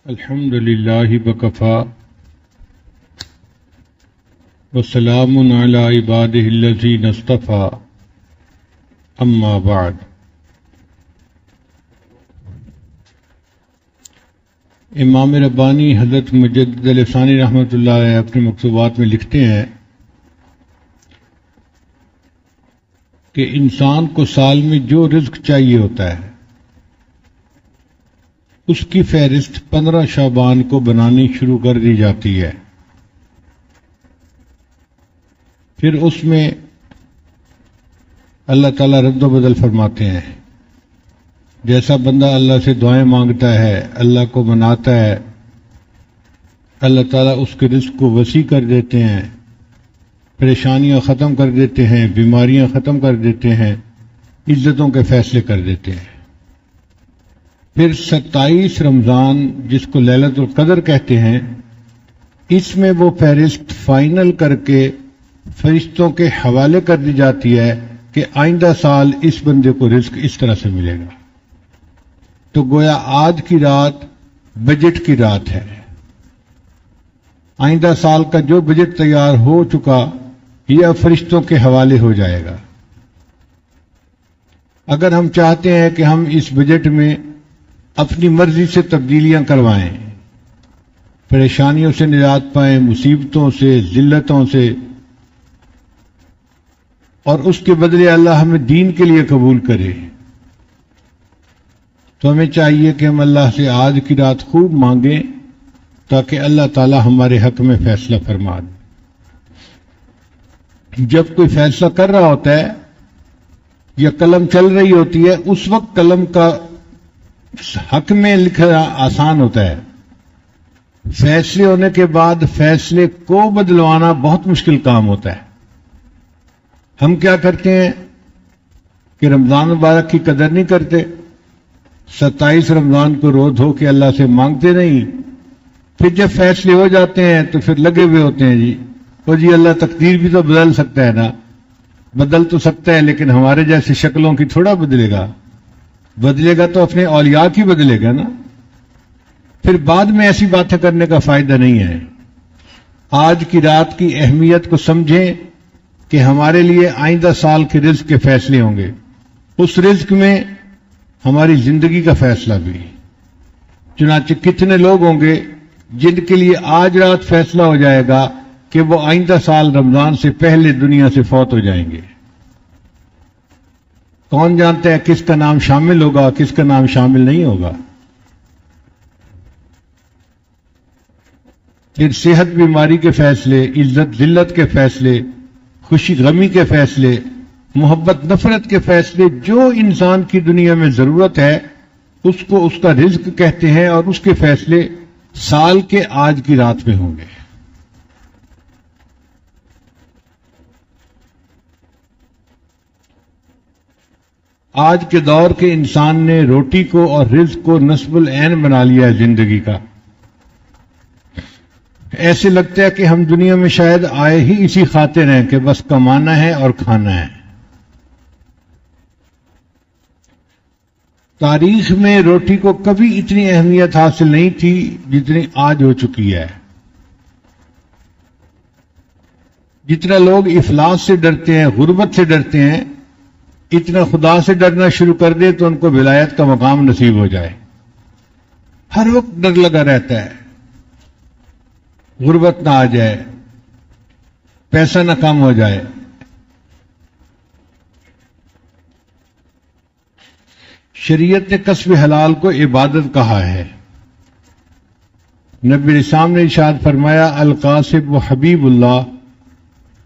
الحمد للہ وکفا وسلام علی عبادہ الذین اصطفیٰ اما بعد۔ امام ربانی حضرت مجدد الثانی رحمۃ اللہ علیہ اپنے مکتوبات میں لکھتے ہیں کہ انسان کو سال میں جو رزق چاہیے ہوتا ہے اس کی فہرست 15 شعبان کو بنانی شروع کر دی جاتی ہے۔ پھر اس میں اللہ تعالیٰ رد و بدل فرماتے ہیں۔ جیسا بندہ اللہ سے دعائیں مانگتا ہے، اللہ کو مناتا ہے، اللہ تعالیٰ اس کے رزق کو وسیع کر دیتے ہیں، پریشانیاں ختم کر دیتے ہیں، بیماریاں ختم کر دیتے ہیں، عزتوں کے فیصلے کر دیتے ہیں۔ پھر 27 رمضان جس کو لیلۃ القدر کہتے ہیں، اس میں وہ فہرست فائنل کر کے فرشتوں کے حوالے کر دی جاتی ہے کہ آئندہ سال اس بندے کو رزق اس طرح سے ملے گا۔ تو گویا آج کی رات بجٹ کی رات ہے۔ آئندہ سال کا جو بجٹ تیار ہو چکا یہ اب فرشتوں کے حوالے ہو جائے گا۔ اگر ہم چاہتے ہیں کہ ہم اس بجٹ میں اپنی مرضی سے تبدیلیاں کروائیں، پریشانیوں سے نجات پائیں، مصیبتوں سے، ذلتوں سے، اور اس کے بدلے اللہ ہمیں دین کے لیے قبول کرے، تو ہمیں چاہیے کہ ہم اللہ سے آج کی رات خوب مانگیں تاکہ اللہ تعالی ہمارے حق میں فیصلہ فرما دے۔ جب کوئی فیصلہ کر رہا ہوتا ہے یا قلم چل رہی ہوتی ہے، اس وقت قلم کا حق میں لکھنا آسان ہوتا ہے، فیصلے ہونے کے بعد فیصلے کو بدلوانا بہت مشکل کام ہوتا ہے۔ ہم کیا کرتے ہیں کہ رمضان مبارک کی قدر نہیں کرتے، 27 رمضان کو رو دھو کے اللہ سے مانگتے نہیں، پھر جب فیصلے ہو جاتے ہیں تو پھر لگے ہوئے ہوتے ہیں جی اللہ تقدیر بھی تو بدل سکتا ہے نا، بدل تو سکتا ہے لیکن ہمارے جیسے شکلوں کی تھوڑا بدلے گا تو اپنے اولیاء کی بدلے گا نا۔ پھر بعد میں ایسی باتیں کرنے کا فائدہ نہیں ہے۔ آج کی رات کی اہمیت کو سمجھیں کہ ہمارے لیے آئندہ سال کے رزق کے فیصلے ہوں گے، اس رزق میں ہماری زندگی کا فیصلہ بھی۔ چنانچہ کتنے لوگ ہوں گے جن کے لیے آج رات فیصلہ ہو جائے گا کہ وہ آئندہ سال رمضان سے پہلے دنیا سے فوت ہو جائیں گے۔ کون جانتا ہے کس کا نام شامل ہوگا، کس کا نام شامل نہیں ہوگا۔ پھر صحت بیماری کے فیصلے، عزت ذلت کے فیصلے، خوشی غمی کے فیصلے، محبت نفرت کے فیصلے، جو انسان کی دنیا میں ضرورت ہے اس کو اس کا رزق کہتے ہیں، اور اس کے فیصلے سال کے آج کی رات میں ہوں گے۔ آج کے دور کے انسان نے روٹی کو اور رزق کو نصب العین بنا لیا ہے زندگی کا۔ ایسے لگتا ہے کہ ہم دنیا میں شاید آئے ہی اسی خاطر ہیں کہ بس کمانا ہے اور کھانا ہے۔ تاریخ میں روٹی کو کبھی اتنی اہمیت حاصل نہیں تھی جتنی آج ہو چکی ہے۔ جتنا لوگ افلاس سے ڈرتے ہیں، غربت سے ڈرتے ہیں، اتنا خدا سے ڈرنا شروع کر دے تو ان کو ولایت کا مقام نصیب ہو جائے۔ ہر وقت ڈر لگا رہتا ہے، غربت نہ آ جائے، پیسہ نہ کم ہو جائے۔ شریعت نے کسب حلال کو عبادت کہا ہے۔ نبی اسلام نے ارشاد فرمایا، القاسب و حبیب اللہ،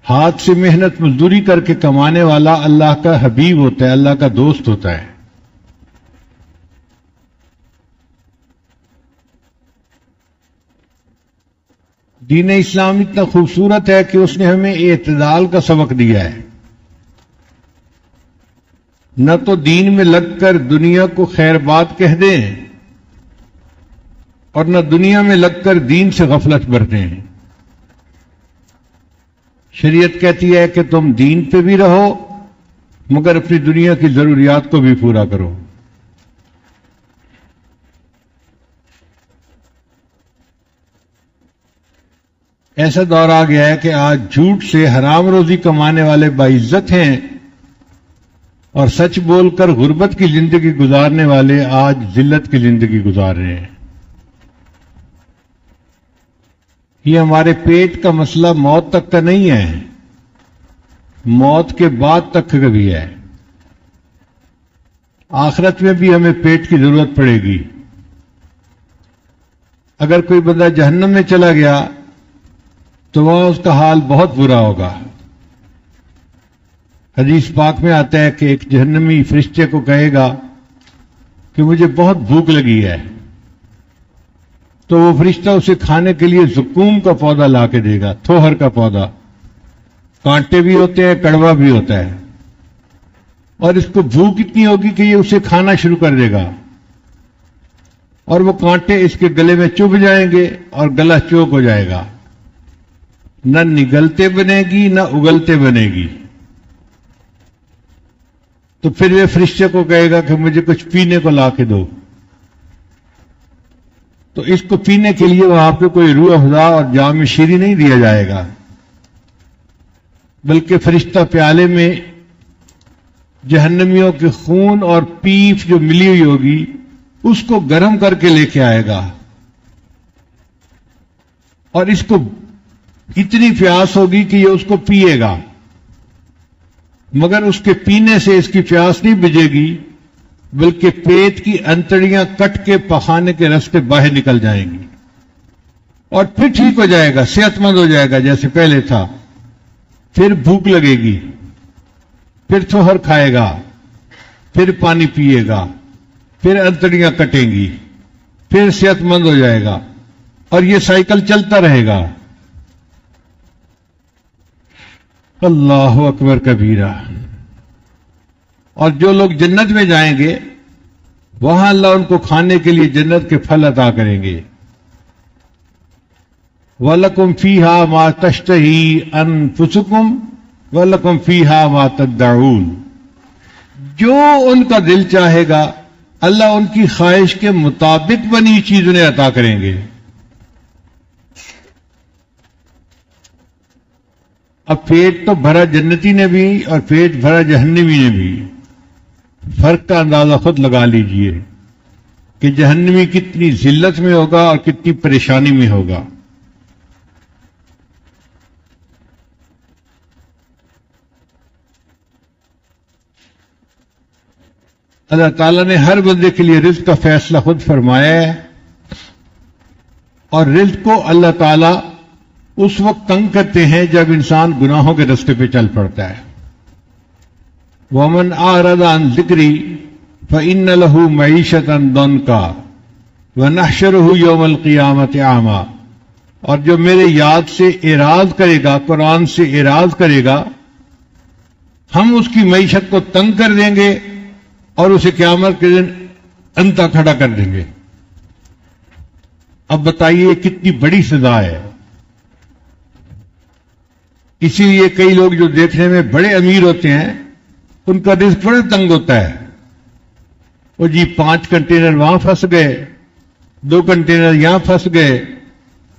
ہاتھ سے محنت مزدوری کر کے کمانے والا اللہ کا حبیب ہوتا ہے، اللہ کا دوست ہوتا ہے۔ دین اسلام اتنا خوبصورت ہے کہ اس نے ہمیں اعتدال کا سبق دیا ہے۔ نہ تو دین میں لگ کر دنیا کو خیر بات کہہ دیں اور نہ دنیا میں لگ کر دین سے غفلت برتیں۔ شریعت کہتی ہے کہ تم دین پہ بھی رہو مگر اپنی دنیا کی ضروریات کو بھی پورا کرو۔ ایسا دور آ گیا ہے کہ آج جھوٹ سے حرام روزی کمانے والے باعزت ہیں اور سچ بول کر غربت کی زندگی گزارنے والے آج ذلت کی زندگی گزار رہے ہیں۔ یہ ہمارے پیٹ کا مسئلہ موت تک کا نہیں ہے، موت کے بعد تک کا بھی ہے۔ آخرت میں بھی ہمیں پیٹ کی ضرورت پڑے گی۔ اگر کوئی بندہ جہنم میں چلا گیا تو وہاں اس کا حال بہت برا ہوگا۔ حدیث پاک میں آتا ہے کہ ایک جہنمی فرشتے کو کہے گا کہ مجھے بہت بھوک لگی ہے، تو وہ فرشتہ اسے کھانے کے لیے زقوم کا پودا لا کے دے گا، تھوہر کا پودا، کانٹے بھی ہوتے ہیں، کڑوا بھی ہوتا ہے، اور اس کو بھوک اتنی ہوگی کہ یہ اسے کھانا شروع کر دے گا، اور وہ کانٹے اس کے گلے میں چبھ جائیں گے اور گلا چوک ہو جائے گا، نہ نگلتے بنے گی نہ اگلتے بنے گی۔ تو پھر وہ فرشتے کو کہے گا کہ مجھے کچھ پینے کو لا کے دو، تو اس کو پینے کے لیے وہاں پہ کوئی روح افزا اور جام شیری نہیں دیا جائے گا، بلکہ فرشتہ پیالے میں جہنمیوں کے خون اور پیپ جو ملی ہوئی ہوگی اس کو گرم کر کے لے کے آئے گا، اور اس کو اتنی پیاس ہوگی کہ یہ اس کو پیے گا، مگر اس کے پینے سے اس کی پیاس نہیں بجھے گی، بلکہ پیٹ کی انتڑیاں کٹ کے پخانے کے راستے باہر نکل جائیں گی، اور پھر ٹھیک ہو جائے گا، صحت مند ہو جائے گا جیسے پہلے تھا۔ پھر بھوک لگے گی، پھر تھوہر کھائے گا، پھر پانی پیے گا، پھر انتڑیاں کٹیں گی، پھر صحت مند ہو جائے گا، اور یہ سائیکل چلتا رہے گا۔ اللہ اکبر کبیرہ۔ اور جو لوگ جنت میں جائیں گے وہاں اللہ ان کو کھانے کے لیے جنت کے پھل عطا کریں گے۔ وَلَكُمْ فِيهَا مَا تَشْتَهِي أَنفُسُكُمْ وَلَكُمْ فِيهَا مَا تَدَّعُونَ۔ جو ان کا دل چاہے گا اللہ ان کی خواہش کے مطابق بنی چیز انہیں عطا کریں گے۔ اب پیٹ تو بھرا جنتی نے بھی اور پیٹ بھرا جہنمی نے بھی، فرق کا اندازہ خود لگا لیجئے کہ جہنمی کتنی ذلت میں ہوگا اور کتنی پریشانی میں ہوگا۔ اللہ تعالیٰ نے ہر بندے کے لیے رزق کا فیصلہ خود فرمایا ہے، اور رزق کو اللہ تعالیٰ اس وقت تنگ کرتے ہیں جب انسان گناہوں کے راستے پہ چل پڑتا ہے۔ وَمَنْ أَعْرَضَ عَنْ ذِكْرِي فَإِنَّ لَهُ مَعِيشَةً ضَنْكَ وَنَحْشُرُهُ يَوْمَ الْقِيَامَةِ أَعْمَى۔ اور جو میرے یاد سے اعراض کرے گا، قرآن سے اعراض کرے گا، ہم اس کی معیشت کو تنگ کر دیں گے اور اسے قیامت کے دن اندھا کھڑا کر دیں گے۔ اب بتائیے کتنی بڑی سزا ہے۔ اسی لیے کئی لوگ جو دیکھنے میں بڑے امیر ہوتے ہیں ان کا رزق بڑا تنگ ہوتا ہے۔ وہ جی 5 کنٹینر وہاں پھنس گئے، 2 کنٹینر یہاں پھنس گئے،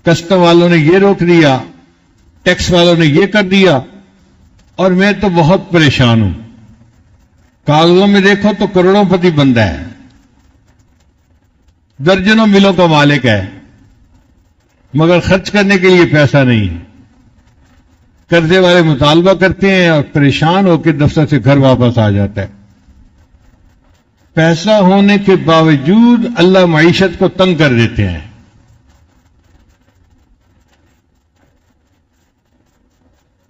کسٹم والوں نے یہ روک دیا، ٹیکس والوں نے یہ کر دیا، اور میں تو بہت پریشان ہوں۔ کاغذوں میں دیکھو تو کروڑوں پتی بندہ ہے، درجنوں ملوں کا مالک ہے، مگر خرچ کرنے کے لیے پیسہ نہیں۔ قرضے والے مطالبہ کرتے ہیں اور پریشان ہو کے دفتر سے گھر واپس آ جاتا ہے۔ پیسہ ہونے کے باوجود اللہ معیشت کو تنگ کر دیتے ہیں۔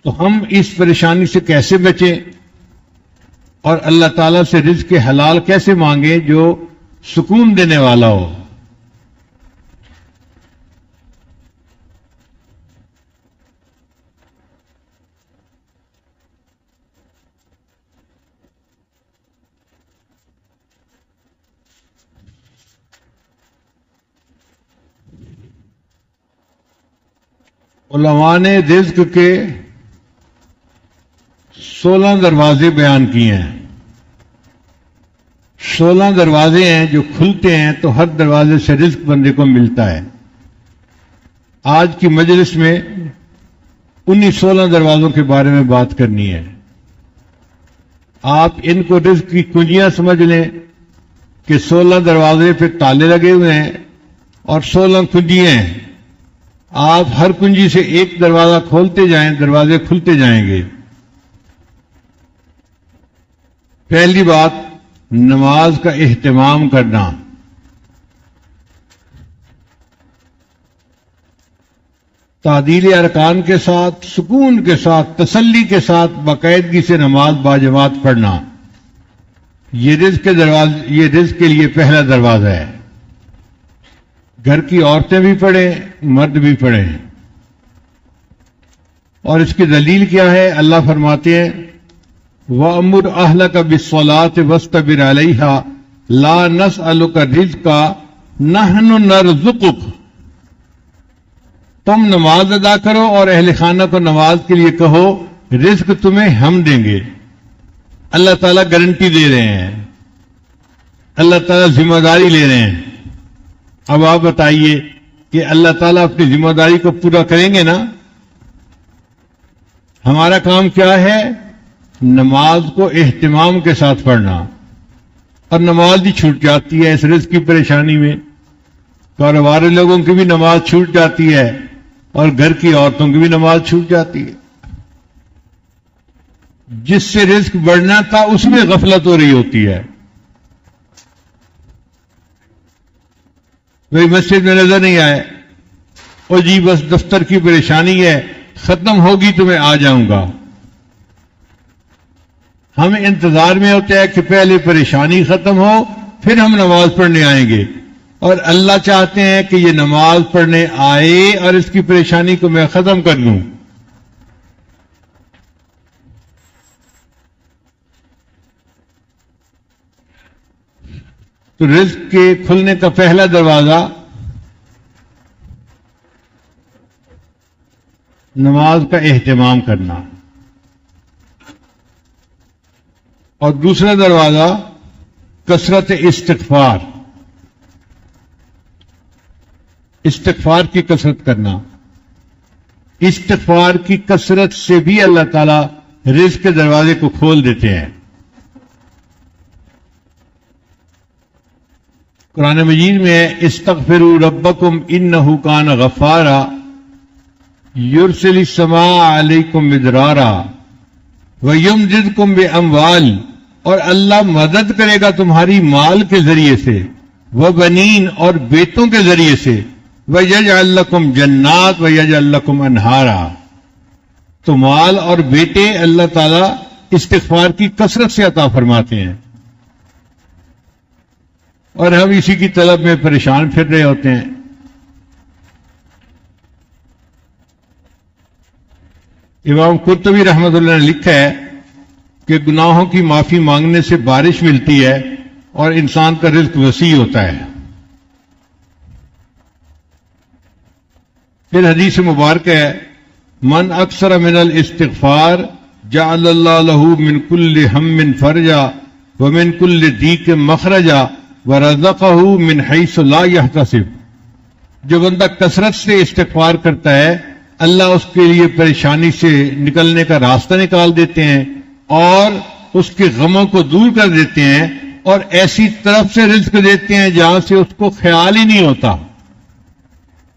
تو ہم اس پریشانی سے کیسے بچیں اور اللہ تعالیٰ سے رزق حلال کیسے مانگیں جو سکون دینے والا ہو؟ علماء نے رزق کے 16 دروازے بیان کیے ہیں۔ 16 دروازے ہیں جو کھلتے ہیں تو ہر دروازے سے رزق بندے کو ملتا ہے۔ آج کی مجلس میں انہی 16 دروازوں کے بارے میں بات کرنی ہے. آپ ان کو رزق کی کنجیاں سمجھ لیں کہ 16 دروازے پہ تالے لگے ہوئے ہیں اور 16 کنجیاں ہیں. آپ ہر کنجی سے ایک دروازہ کھولتے جائیں، دروازے کھلتے جائیں گے. پہلی بات، نماز کا اہتمام کرنا. تعدیل ارکان کے ساتھ، سکون کے ساتھ، تسلی کے ساتھ باقاعدگی سے نماز باجماعت پڑھنا، یہ رزق کے لیے پہلا دروازہ ہے. گھر کی عورتیں بھی پڑھیں، مرد بھی پڑھیں. اور اس کی دلیل کیا ہے؟ اللہ فرماتے ہیں وَأْمُرْ أَهْلَكَ بِالصَّلَاةِ وَاسْتَبِرْ عَلَيْهَا لَا نَسْأَلُكَ رِزْقًا نَحْنُ نَرْزُقُكَ. تم نماز ادا کرو اور اہل خانہ کو نماز کے لیے کہو، رزق تمہیں ہم دیں گے. اللہ تعالیٰ گارنٹی دے رہے ہیں، اللہ تعالیٰ ذمہ داری لے رہے ہیں. اب آپ بتائیے کہ اللہ تعالیٰ اپنی ذمہ داری کو پورا کریں گے نا؟ ہمارا کام کیا ہے؟ نماز کو اہتمام کے ساتھ پڑھنا. اور نماز بھی چھوٹ جاتی ہے اس رزق کی پریشانی میں. کاروبار لوگوں کی بھی نماز چھوٹ جاتی ہے اور گھر کی عورتوں کی بھی نماز چھوٹ جاتی ہے. جس سے رزق بڑھنا تھا اس میں غفلت ہو رہی ہوتی ہے. بھئی مسجد میں نظر نہیں آئے، او جی بس دفتر کی پریشانی ہے، ختم ہوگی تو میں آ جاؤں گا. ہم انتظار میں ہوتے ہیں کہ پہلے پریشانی ختم ہو پھر ہم نماز پڑھنے آئیں گے. اور اللہ چاہتے ہیں کہ یہ نماز پڑھنے آئے اور اس کی پریشانی کو میں ختم کر دوں. تو رزق کے کھلنے کا پہلا دروازہ نماز کا اہتمام کرنا، اور دوسرا دروازہ کثرت استغفار کی کثرت کرنا. استغفار کی کثرت سے بھی اللہ تعالیٰ رزق کے دروازے کو کھول دیتے ہیں. قرآن مجید میں استغفروا ربکم انہ کان غفارا یرسل السماء علیکم مدرارا ویمددکم باموال، اور اللہ مدد کرے گا تمہاری مال کے ذریعے سے، وبنین، اور بیٹوں کے ذریعے سے، وَيَجْعَلْ لَكُمْ جَنَّاتٍ وَيَجْعَلْ لَكُمْ أَنْهَارًا. تو مال اور بیٹے اللہ تعالیٰ استغفار کی کثرت سے عطا فرماتے ہیں. اور ہم اسی کی طلب میں پریشان پھر رہے ہوتے ہیں. امام قرطبی رحمۃ اللہ نے لکھا ہے کہ گناہوں کی معافی مانگنے سے بارش ملتی ہے اور انسان کا رزق وسیع ہوتا ہے. پھر حدیث مبارک ہے من اکثر من الاستغفار جعل اللہ له من کل ہم فرجا ومن کل ضیق مخرجا ورزقه من حیث لا يحتسب. جو بندہ کثرت سے استغفار کرتا ہے اللہ اس کے لیے پریشانی سے نکلنے کا راستہ نکال دیتے ہیں اور اس کے غموں کو دور کر دیتے ہیں اور ایسی طرف سے رزق دیتے ہیں جہاں سے اس کو خیال ہی نہیں ہوتا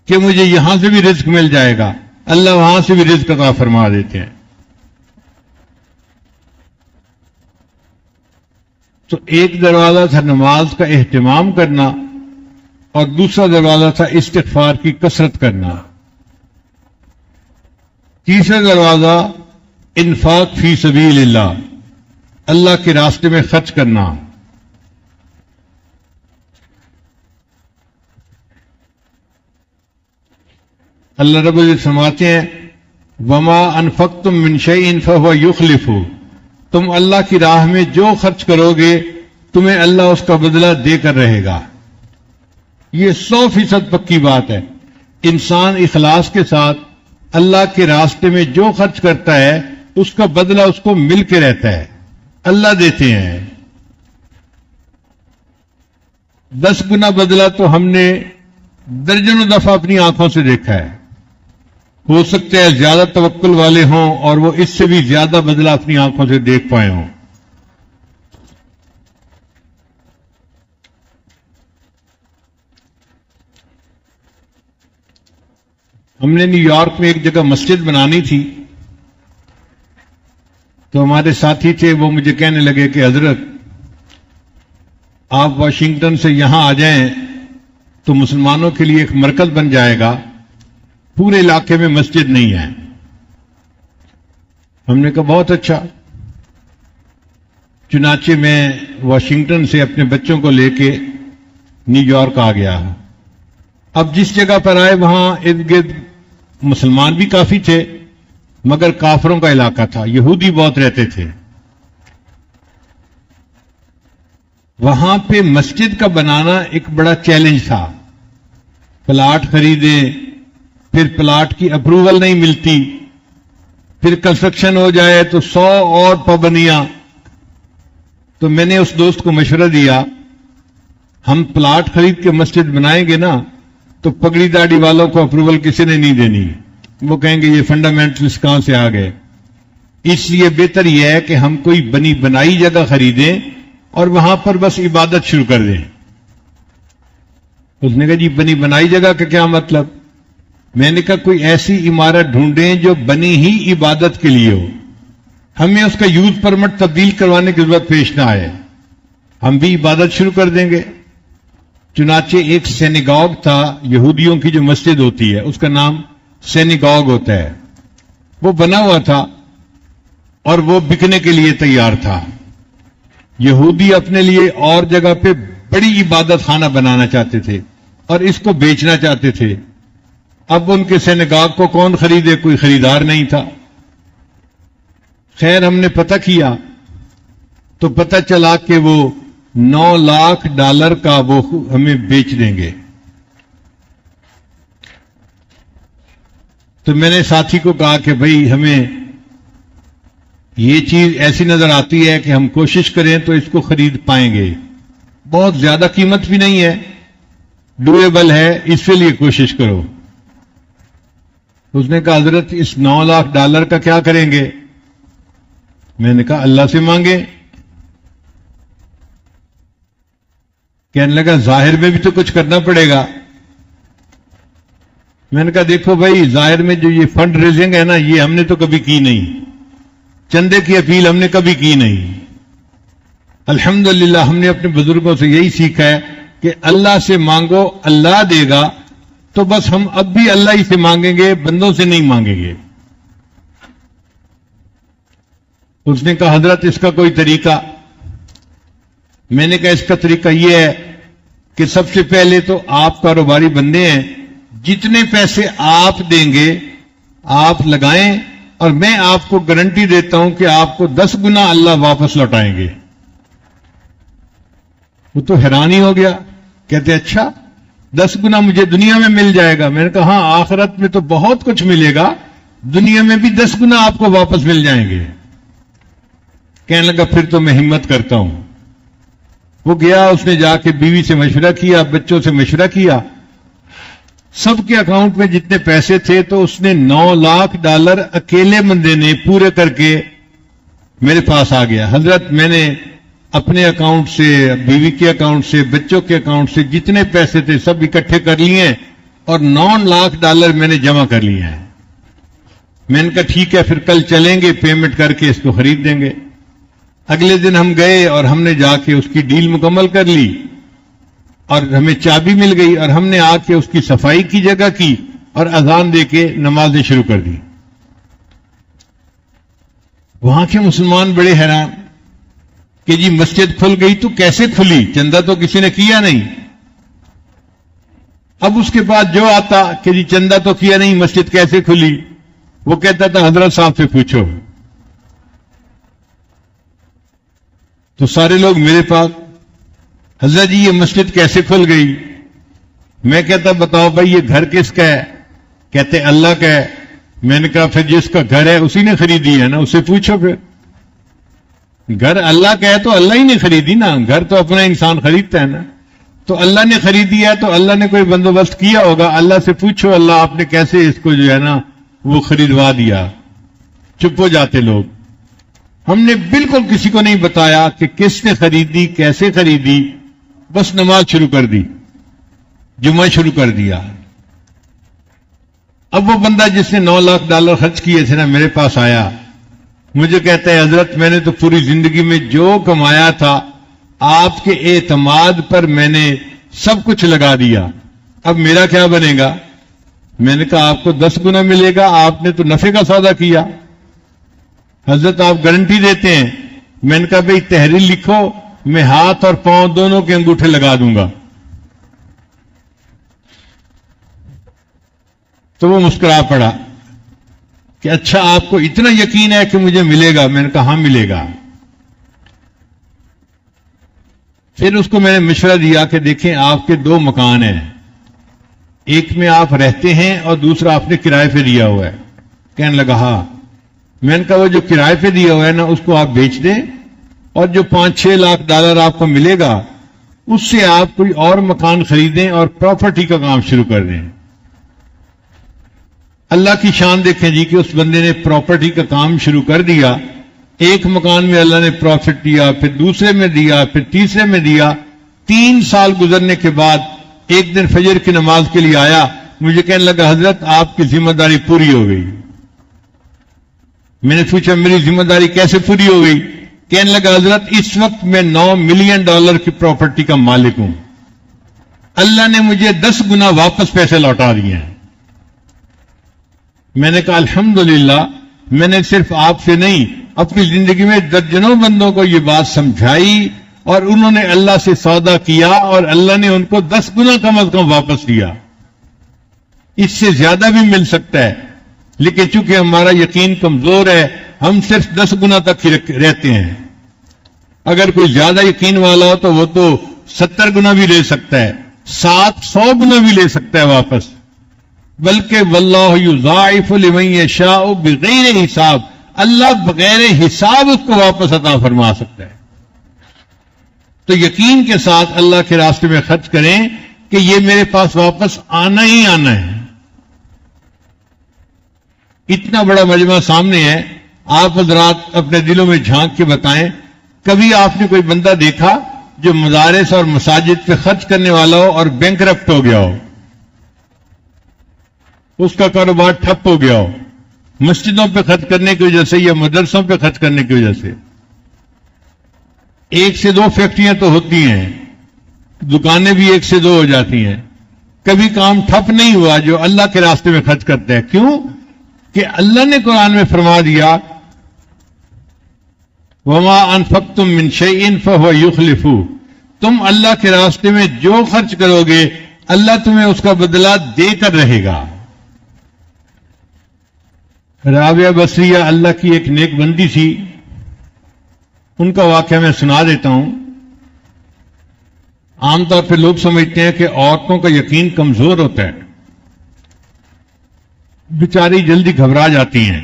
کہ مجھے یہاں سے بھی رزق مل جائے گا. اللہ وہاں سے بھی رزق عطا فرما دیتے ہیں. تو ایک دروازہ تھا نماز کا اہتمام کرنا اور دوسرا دروازہ تھا استغفار کی کثرت کرنا. تیسرا دروازہ انفاق فی سبیل اللہ، اللہ کے راستے میں خرچ کرنا. اللہ رب العزت فرماتے ہیں وما انفقتم من شیء فهو یخلفہ. تم اللہ کی راہ میں جو خرچ کرو گے تمہیں اللہ اس کا بدلہ دے کر رہے گا. یہ 100% پکی بات ہے. انسان اخلاص کے ساتھ اللہ کے راستے میں جو خرچ کرتا ہے اس کا بدلہ اس کو مل کے رہتا ہے. اللہ دیتے ہیں. 10 گنا بدلہ تو ہم نے درجنوں دفعہ اپنی آنکھوں سے دیکھا ہے. ہو سکتا ہے زیادہ توکل والے ہوں اور وہ اس سے بھی زیادہ بدلہ اپنی آنکھوں سے دیکھ پائے ہوں. ہم نے نیو یارک میں ایک جگہ مسجد بنانی تھی، تو ہمارے ساتھی تھے، وہ مجھے کہنے لگے کہ حضرت آپ واشنگٹن سے یہاں آ جائیں تو مسلمانوں کے لیے ایک مرکز بن جائے گا، پورے علاقے میں مسجد نہیں ہے. ہم نے کہا بہت اچھا. چنانچہ میں واشنگٹن سے اپنے بچوں کو لے کے نیو یارک آ گیا. اب جس جگہ پر آئے وہاں ارد گرد مسلمان بھی کافی تھے، مگر کافروں کا علاقہ تھا، یہودی بہت رہتے تھے. وہاں پہ مسجد کا بنانا ایک بڑا چیلنج تھا. پلاٹ خریدے، پھر پلاٹ کی اپروول نہیں ملتی، پھر کنسٹرکشن ہو جائے تو 100 اور پابندیاں. تو میں نے اس دوست کو مشورہ دیا، ہم پلاٹ خرید کے مسجد بنائیں گے نا تو پگڑی داڑھی والوں کو اپروول کسی نے نہیں دینی، وہ کہیں گے یہ فنڈامنٹلسٹ کہاں سے آ گئے. اس لیے بہتر یہ ہے کہ ہم کوئی بنی بنائی جگہ خریدیں اور وہاں پر بس عبادت شروع کر دیں. اس نے کہا جی بنی بنائی جگہ کا کیا مطلب؟ میں نے کہا کوئی ایسی عمارت ڈھونڈیں جو بنی ہی عبادت کے لیے ہو، ہمیں اس کا یوز پرمٹ تبدیل کروانے کی ضرورت پیش نہ آئے، ہم بھی عبادت شروع کر دیں گے. چنانچہ ایک سینیگاگ تھا، یہودیوں کی جو مسجد ہوتی ہے اس کا نام سینیگاگ ہوتا ہے، وہ بنا ہوا تھا اور وہ بکنے کے لیے تیار تھا. یہودی اپنے لیے اور جگہ پہ بڑی عبادت خانہ بنانا چاہتے تھے اور اس کو بیچنا چاہتے تھے. اب ان کے سینیگاگ کو کون خریدے؟ کوئی خریدار نہیں تھا. خیر ہم نے پتہ کیا تو پتہ چلا کہ وہ $9 لاکھ کا وہ ہمیں بیچ دیں گے. تو میں نے ساتھی کو کہا کہ بھئی ہمیں یہ چیز ایسی نظر آتی ہے کہ ہم کوشش کریں تو اس کو خرید پائیں گے، بہت زیادہ قیمت بھی نہیں ہے، ڈویبل ہے، اس کے لیے کوشش کرو. اس نے کہا حضرت اس $9 لاکھ کا کیا کریں گے؟ میں نے کہا اللہ سے مانگیں. کہنے لگا ظاہر میں بھی تو کچھ کرنا پڑے گا. میں نے کہا دیکھو بھائی، ظاہر میں جو یہ فنڈ ریزنگ ہے نا، یہ ہم نے تو کبھی کی نہیں، چندے کی اپیل ہم نے کبھی کی نہیں. الحمدللہ ہم نے اپنے بزرگوں سے یہی سیکھا ہے کہ اللہ سے مانگو اللہ دے گا. تو بس ہم اب بھی اللہ ہی سے مانگیں گے، بندوں سے نہیں مانگیں گے. اس نے کہا حضرت اس کا کوئی طریقہ؟ میں نے کہا اس کا طریقہ یہ ہے کہ سب سے پہلے تو آپ کاروباری بندے ہیں، جتنے پیسے آپ دیں گے آپ لگائیں اور میں آپ کو گارنٹی دیتا ہوں کہ آپ کو 10 گنا اللہ واپس لوٹائیں گے. وہ تو حیران ہی ہو گیا، کہتے اچھا 10 گنا مجھے دنیا میں مل جائے گا؟ میں نے کہا ہاں آخرت میں تو بہت کچھ ملے گا، دنیا میں بھی 10 گنا آپ کو واپس مل جائیں گے. کہنے لگا پھر تو میں ہمت کرتا ہوں. وہ گیا، اس نے جا کے بیوی سے مشورہ کیا، بچوں سے مشورہ کیا، سب کے اکاؤنٹ میں جتنے پیسے تھے تو اس نے $9 لاکھ اکیلے بندے نے پورے کر کے میرے پاس آ گیا. حضرت میں نے اپنے اکاؤنٹ سے، بیوی کے اکاؤنٹ سے، بچوں کے اکاؤنٹ سے جتنے پیسے تھے سب اکٹھے کر لیے ہیں اور $9 لاکھ میں نے جمع کر لیے ہیں. میں نے کہا ٹھیک ہے پھر کل چلیں گے، پیمنٹ کر کے اس کو خرید دیں گے. اگلے دن ہم گئے اور ہم نے جا کے اس کی ڈیل مکمل کر لی اور ہمیں چابی مل گئی اور ہم نے آ کے اس کی صفائی کی جگہ کی اور اذان دے کے نمازیں شروع کر دی. وہاں کے مسلمان بڑے حیران کہ جی مسجد کھل گئی تو کیسے کھلی؟ چندہ تو کسی نے کیا نہیں. اب اس کے بعد جو آتا کہ جی چندہ تو کیا نہیں، مسجد کیسے کھلی؟ وہ کہتا تھا حضرت صاحب سے پوچھو. تو سارے لوگ میرے پاس، حضرت جی یہ مسجد کیسے کھل گئی؟ میں کہتا بتاؤ بھائی یہ گھر کس کا ہے؟ کہتے اللہ کا ہے. میں نے کہا پھر جس کا گھر ہے اسی نے خریدی ہے نا، اسے پوچھو. پھر گھر اللہ کا ہے تو اللہ ہی نے خریدی نا، گھر تو اپنا انسان خریدتا ہے نا. تو اللہ نے خریدی ہے تو اللہ نے کوئی بندوبست کیا ہوگا، اللہ سے پوچھو اللہ آپ نے کیسے اس کو جو ہے نا وہ خریدوا دیا. چپ ہو جاتے لوگ. ہم نے بالکل کسی کو نہیں بتایا کہ کس نے خریدی, کیسے خریدی, بس نماز شروع کر دی, جمعہ شروع کر دیا. اب وہ بندہ جس نے $9 لاکھ خرچ کیے تھے نا, میرے پاس آیا, مجھے کہتا ہے حضرت میں نے تو پوری زندگی میں جو کمایا تھا آپ کے اعتماد پر میں نے سب کچھ لگا دیا, اب میرا کیا بنے گا؟ میں نے کہا آپ کو 10 گنا ملے گا, آپ نے تو نفع کا سودا کیا. حضرت آپ گارنٹی دیتے ہیں؟ میں نے کہا بھئی تحریر لکھو, میں ہاتھ اور پاؤں دونوں کے انگوٹھے لگا دوں گا. تو وہ مسکرا پڑا کہ اچھا آپ کو اتنا یقین ہے کہ مجھے ملے گا؟ میں نے کہا ہاں ملے گا. پھر اس کو میں نے مشورہ دیا کہ دیکھیں آپ کے 2 مکان ہیں, ایک میں آپ رہتے ہیں اور دوسرا آپ نے کرائے پہ دیا ہوا ہے. کہنے لگا ہاں. میں نے کہا وہ جو کرائے پہ دیا ہوا ہے نا اس کو آپ بیچ دیں اور جو $5-6 لاکھ آپ کو ملے گا اس سے آپ کوئی اور مکان خریدیں اور پراپرٹی کا کام شروع کر دیں. اللہ کی شان دیکھیں جی کہ اس بندے نے پراپرٹی کا کام شروع کر دیا. ایک مکان میں اللہ نے پروفٹ دیا, پھر دوسرے میں دیا, پھر تیسرے میں دیا. 3 سال گزرنے کے بعد ایک دن فجر کی نماز کے لیے آیا, مجھے کہنے لگا حضرت آپ کی ذمہ داری پوری ہو گئی. میں نے پوچھا میری ذمہ داری کیسے پوری ہو گئی؟ کہنے لگا حضرت اس وقت میں $9 ملین کی پراپرٹی کا مالک ہوں, اللہ نے مجھے 10 گنا واپس پیسے لوٹا دیے ہیں. میں نے کہا الحمدللہ, میں نے صرف آپ سے نہیں اپنی زندگی میں درجنوں بندوں کو یہ بات سمجھائی اور انہوں نے اللہ سے سودا کیا اور اللہ نے ان کو 10 گنا کم از کم واپس دیا. اس سے زیادہ بھی مل سکتا ہے, لیکن چونکہ ہمارا یقین کمزور ہے ہم صرف 10 گنا تک ہی رہتے ہیں. اگر کوئی زیادہ یقین والا ہو تو وہ تو 70 گنا بھی لے سکتا ہے, 700 گنا بھی لے سکتا ہے واپس. بلکہ واللہ یضاعف لمن یشاء بغیر حساب, اللہ بغیر حساب اس کو واپس عطا فرما سکتا ہے. تو یقین کے ساتھ اللہ کے راستے میں خرچ کریں کہ یہ میرے پاس واپس آنا ہی آنا ہے. اتنا بڑا مجمع سامنے ہے, آپ حضرات اپنے دلوں میں جھانک کے بتائیں, کبھی آپ نے کوئی بندہ دیکھا جو مدارس اور مساجد پہ خرچ کرنے والا ہو اور بینکرپٹ ہو گیا ہو, اس کا کاروبار ٹھپ ہو گیا ہو مسجدوں پہ خرچ کرنے کی وجہ سے یا مدرسوں پہ خرچ کرنے کی وجہ سے؟ 1 سے 2 فیکٹریاں تو ہوتی ہیں, دکانیں بھی 1 سے 2 ہو جاتی ہیں. کبھی کام ٹھپ نہیں ہوا جو اللہ کے راستے میں خرچ کرتے ہیں. کیوں کہ اللہ نے قرآن میں فرما دیا وما انفقتم من شیء فهو یخلفہ, تم اللہ کے راستے میں جو خرچ کرو گے اللہ تمہیں اس کا بدلہ دے کر رہے گا. رابعہ بصریہ اللہ کی ایک نیک بندی تھی, ان کا واقعہ میں سنا دیتا ہوں. عام طور پہ لوگ سمجھتے ہیں کہ عورتوں کا یقین کمزور ہوتا ہے, بیچاری جلدی گھبرا جاتی ہیں.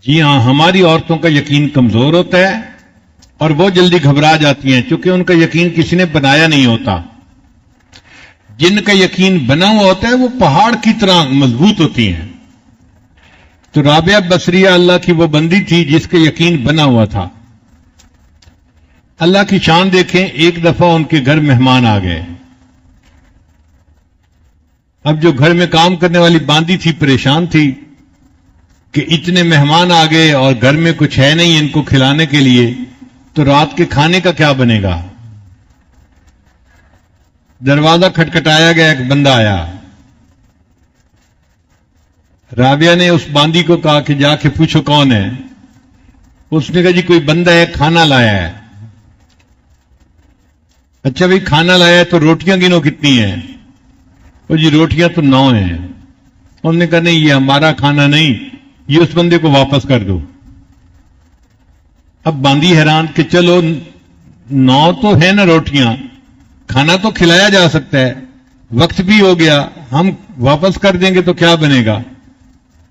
جی ہاں, ہماری عورتوں کا یقین کمزور ہوتا ہے اور وہ جلدی گھبرا جاتی ہیں کیونکہ ان کا یقین کسی نے بنایا نہیں ہوتا. جن کا یقین بنا ہوا ہوتا ہے وہ پہاڑ کی طرح مضبوط ہوتی ہیں. تو رابعہ بصریہ اللہ کی وہ بندی تھی جس کا یقین بنا ہوا تھا. اللہ کی شان دیکھیں, ایک دفعہ ان کے گھر مہمان آ گئے. اب جو گھر میں کام کرنے والی باندی تھی پریشان تھی کہ اتنے مہمان آ گئے اور گھر میں کچھ ہے نہیں ان کو کھلانے کے لیے, تو رات کے کھانے کا کیا بنے گا. دروازہ کھٹکھٹایا گیا, ایک بندہ آیا. رابعہ نے اس باندی کو کہا کہ جا کے پوچھو کون ہے. اس نے کہا جی کوئی بندہ ہے, کھانا لایا ہے. اچھا بھائی کھانا لایا ہے تو روٹیاں گنو کتنی ہیں. وہ جی روٹیاں تو 9 ہیں. انہوں نے کہا نہیں یہ ہمارا کھانا نہیں, یہ اس بندے کو واپس کر دو. اب باندی حیران کہ چلو 9 تو ہے نا روٹیاں, کھانا تو کھلایا جا سکتا ہے, وقت بھی ہو گیا, ہم واپس کر دیں گے تو کیا بنے گا.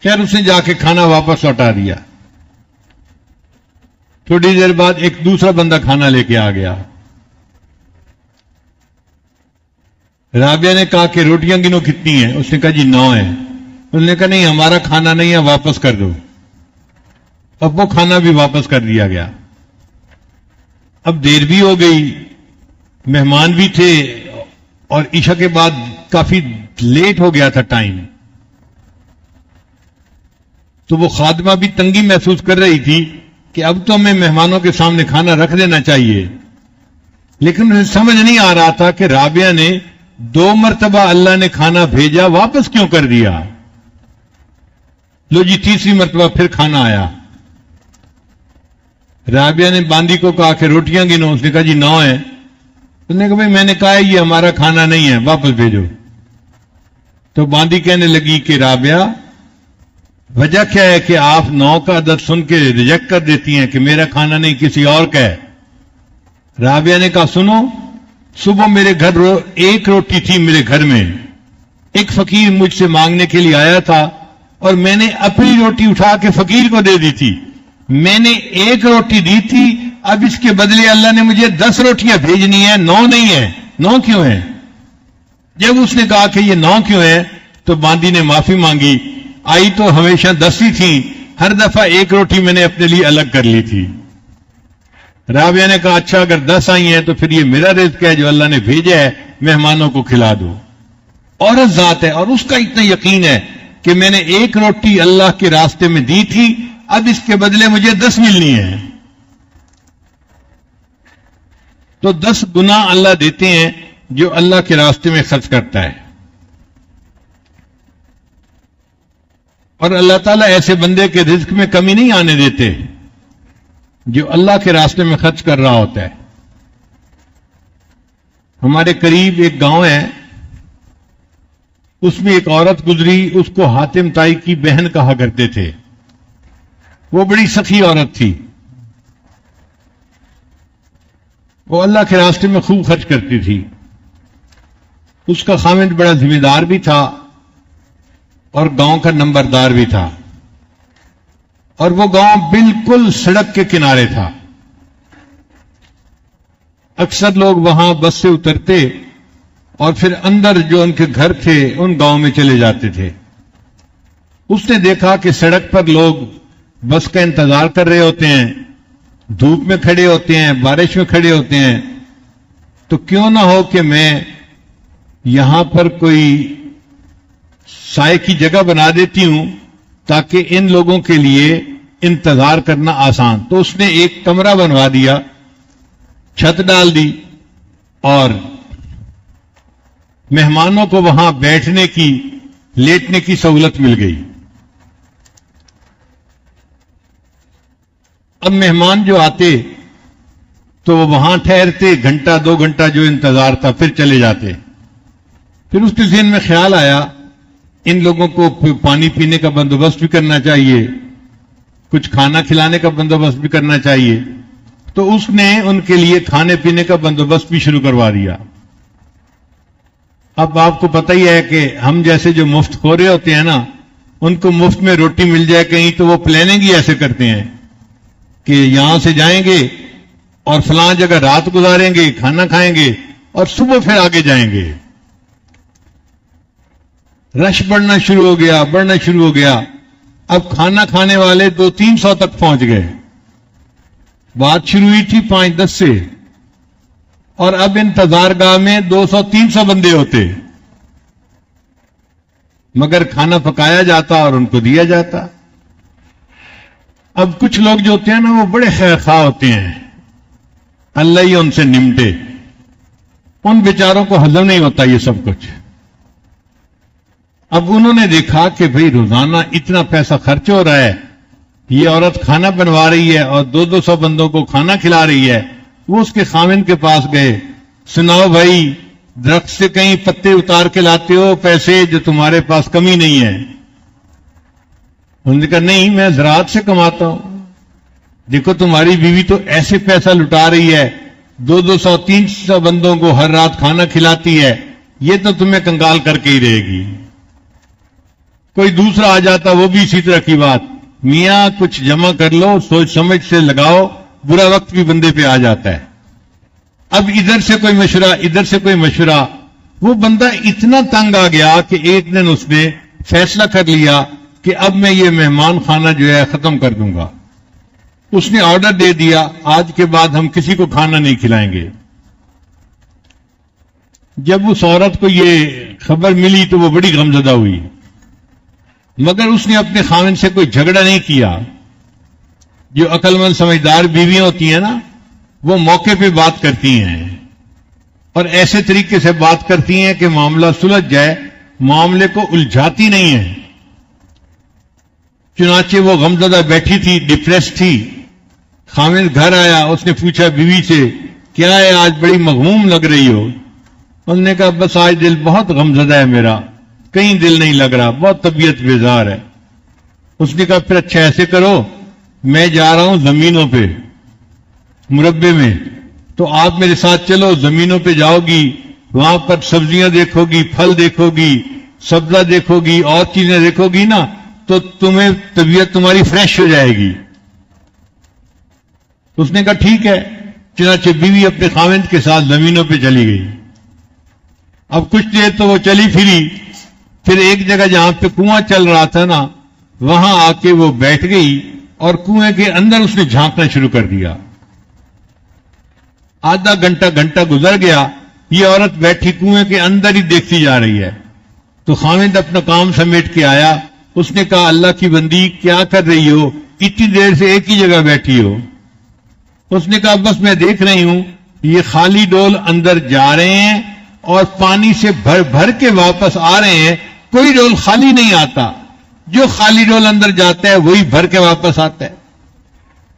خیر اس نے جا کے کھانا واپس لوٹا دیا. تھوڑی دیر بعد ایک دوسرا بندہ کھانا لے کے آ گیا. رابعہ نے کہا کہ روٹیاں گنو کتنی ہیں؟ اس نے کہا جی 9 ہیں۔ انہوں نے کہا نہیں ہمارا کھانا نہیں ہے، واپس کر دو۔ اب وہ کھانا بھی واپس کر دیا گیا۔ اب دیر بھی ہو گئی، مہمان بھی تھے، اور عشاء کے بعد کافی لیٹ ہو گیا تھا ٹائم، تو وہ خادمہ بھی تنگی محسوس کر رہی تھی کہ اب تو ہمیں مہمانوں کے سامنے کھانا رکھ دینا چاہیے، لیکن انہیں سمجھ نہیں آ رہا تھا کہ رابعہ نے 2 مرتبہ اللہ نے کھانا بھیجا، واپس کیوں کر دیا؟ لو جی تیسری مرتبہ پھر کھانا آیا۔ رابعہ نے باندی کو کہا کہ روٹیاں گنو، اس نے کہا جی 9 ہیں۔ اس نے کہا بھائی میں نے کہا یہ ہمارا کھانا نہیں ہے، واپس بھیجو۔ تو باندی کہنے لگی کہ رابعہ وجہ کیا ہے کہ آپ 9 کا عدد سن کے ریجیکٹ کر دیتی ہیں کہ میرا کھانا نہیں کسی اور کا ہے؟ رابعہ نے کہا سنو، صبح میرے گھر 1 روٹی تھی، میرے گھر میں ایک فقیر مجھ سے مانگنے کے لیے آیا تھا، اور میں نے اپنی روٹی اٹھا کے فقیر کو دے دی تھی۔ میں نے 1 روٹی دی تھی، اب اس کے بدلے اللہ نے مجھے 10 روٹیاں بھیجنی ہیں، 9 نہیں ہے۔ 9 کیوں ہے؟ جب اس نے کہا کہ یہ 9 کیوں ہے تو باندی نے معافی مانگی، آئی تو ہمیشہ 10 ہی تھی، ہر دفعہ 1 روٹی میں نے اپنے لیے الگ کر لی تھی۔ رابعہ نے کہا اچھا اگر 10 آئی ہیں تو پھر یہ میرا رزق ہے جو اللہ نے بھیجا ہے، مہمانوں کو کھلا دو۔ عورت ذات ہے اور اس کا اتنا یقین ہے کہ میں نے 1 روٹی اللہ کے راستے میں دی تھی، اب اس کے بدلے مجھے 10 ملنی ہے، تو 10 گنا اللہ دیتے ہیں جو اللہ کے راستے میں خرچ کرتا ہے۔ اور اللہ تعالیٰ ایسے بندے کے رزق میں کمی نہیں آنے دیتے جو اللہ کے راستے میں خرچ کر رہا ہوتا ہے۔ ہمارے قریب ایک گاؤں ہے، اس میں ایک عورت گزری، اس کو حاتم تائی کی بہن کہا کرتے تھے۔ وہ بڑی سخی عورت تھی، وہ اللہ کے راستے میں خوب خرچ کرتی تھی۔ اس کا خاوند بڑا ذمہ دار بھی تھا اور گاؤں کا نمبردار بھی تھا، اور وہ گاؤں بالکل سڑک کے کنارے تھا۔ اکثر لوگ وہاں بس سے اترتے اور پھر اندر جو ان کے گھر تھے ان گاؤں میں چلے جاتے تھے۔ اس نے دیکھا کہ سڑک پر لوگ بس کا انتظار کر رہے ہوتے ہیں، دھوپ میں کھڑے ہوتے ہیں، بارش میں کھڑے ہوتے ہیں، تو کیوں نہ ہو کہ میں یہاں پر کوئی سائے کی جگہ بنا دیتی ہوں تاکہ ان لوگوں کے لیے انتظار کرنا آسان۔ تو اس نے ایک کمرہ بنوا دیا، چھت ڈال دی، اور مہمانوں کو وہاں بیٹھنے کی، لیٹنے کی سہولت مل گئی۔ اب مہمان جو آتے تو وہ وہاں ٹھہرتے، گھنٹہ 2 گھنٹہ جو انتظار تھا، پھر چلے جاتے۔ پھر اس کے ذہن میں خیال آیا ان لوگوں کو پانی پینے کا بندوبست بھی کرنا چاہیے، کچھ کھانا کھلانے کا بندوبست بھی کرنا چاہیے، تو اس نے ان کے لیے کھانے پینے کا بندوبست بھی شروع کروا دیا۔ اب آپ کو پتہ ہی ہے کہ ہم جیسے جو مفت خورے ہوتے ہیں نا، ان کو مفت میں روٹی مل جائے کہیں تو وہ پلاننگ ہی ایسے کرتے ہیں کہ یہاں سے جائیں گے اور فلاں جگہ رات گزاریں گے، کھانا کھائیں گے اور صبح پھر آگے جائیں گے۔ رش بڑھنا شروع ہو گیا۔ اب کھانا کھانے والے 200-300 تک پہنچ گئے۔ بات شروع ہوئی تھی 5-10 سے، اور اب انتظار گاہ میں 200-300 بندے ہوتے، مگر کھانا پکایا جاتا اور ان کو دیا جاتا۔ اب کچھ لوگ جو ہوتے ہیں نا وہ بڑے خیر خواہ ہوتے ہیں، اللہ ہی ان سے نمٹے، ان بیچاروں کو ہضم نہیں ہوتا یہ سب کچھ۔ اب انہوں نے دیکھا کہ بھئی روزانہ اتنا پیسہ خرچ ہو رہا ہے، یہ عورت کھانا بنوا رہی ہے اور 200 بندوں کو کھانا کھلا رہی ہے۔ وہ اس کے خاوند کے پاس گئے، سناؤ بھائی، درخت سے کہیں پتے اتار کے لاتے ہو پیسے جو تمہارے پاس کمی نہیں ہے؟ انہوں نے کہا نہیں، میں زراعت سے کماتا ہوں۔ دیکھو تمہاری بیوی تو ایسے پیسہ لٹا رہی ہے، 200-300 بندوں کو ہر رات کھانا کھلاتی ہے، یہ تو تمہیں کنگال کر کے ہی رہے گی۔ کوئی دوسرا آ جاتا، وہ بھی اسی طرح کی بات، میاں کچھ جمع کر لو، سوچ سمجھ سے لگاؤ، برا وقت بھی بندے پہ آ جاتا ہے۔ اب ادھر سے کوئی مشورہ، ادھر سے کوئی مشورہ، وہ بندہ اتنا تنگ آ گیا کہ ایک دن اس نے فیصلہ کر لیا کہ اب میں یہ مہمان خانہ جو ہے ختم کر دوں گا. اس نے آرڈر دے دیا آج کے بعد ہم کسی کو کھانا نہیں کھلائیں گے. جب اس عورت کو یہ خبر ملی تو وہ بڑی غمزدہ ہوئی، مگر اس نے اپنے خاوند سے کوئی جھگڑا نہیں کیا. جو عقل مند سمجھدار بیویاں ہوتی ہیں نا، وہ موقع پہ بات کرتی ہیں اور ایسے طریقے سے بات کرتی ہیں کہ معاملہ سلجھ جائے، معاملے کو الجھاتی نہیں ہیں. چنانچہ وہ غمزدہ بیٹھی تھی، ڈپریس تھی. خاوند گھر آیا، اس نے پوچھا بیوی سے کیا ہے آج بڑی مغموم لگ رہی ہو؟ انہوں نے کہا بس آج دل بہت غمزدہ ہے میرا، کہیں دل نہیں لگ رہا، بہت طبیعت بیزار ہے. اس نے کہا پھر اچھا ایسے کرو، میں جا رہا ہوں زمینوں پہ مربے میں، تو آپ میرے ساتھ چلو. زمینوں پہ جاؤ گی، وہاں پر سبزیاں دیکھو گی، پھل دیکھو گی، سبزہ دیکھو گی، اور چیزیں دیکھو گی نا، تو تمہیں طبیعت تمہاری فریش ہو جائے گی. اس نے کہا ٹھیک ہے. چنانچہ بیوی اپنے خاوند کے ساتھ زمینوں پہ چلی گئی. اب کچھ دیر تو وہ چلی پھری، پھر ایک جگہ جہاں پہ کنواں چل رہا تھا نا، وہاں آ کے وہ بیٹھ گئی اور کنویں کے اندر اس نے جھانکنا شروع کر دیا. آدھا گھنٹہ گزر گیا، یہ عورت بیٹھی کنویں کے اندر ہی دیکھتی جا رہی ہے. تو خاوند اپنا کام سمیٹ کے آیا. اس نے کہا اللہ کی بندی کیا کر رہی ہو، اتنی دیر سے ایک ہی جگہ بیٹھی ہو؟ اس نے کہا بس میں دیکھ رہی ہوں یہ خالی ڈول اندر جا رہے ہیں اور پانی سے بھر بھر کے واپس آ رہے ہیں، کوئی ڈول خالی نہیں آتا، جو خالی ڈول اندر جاتا ہے وہی بھر کے واپس آتا ہے.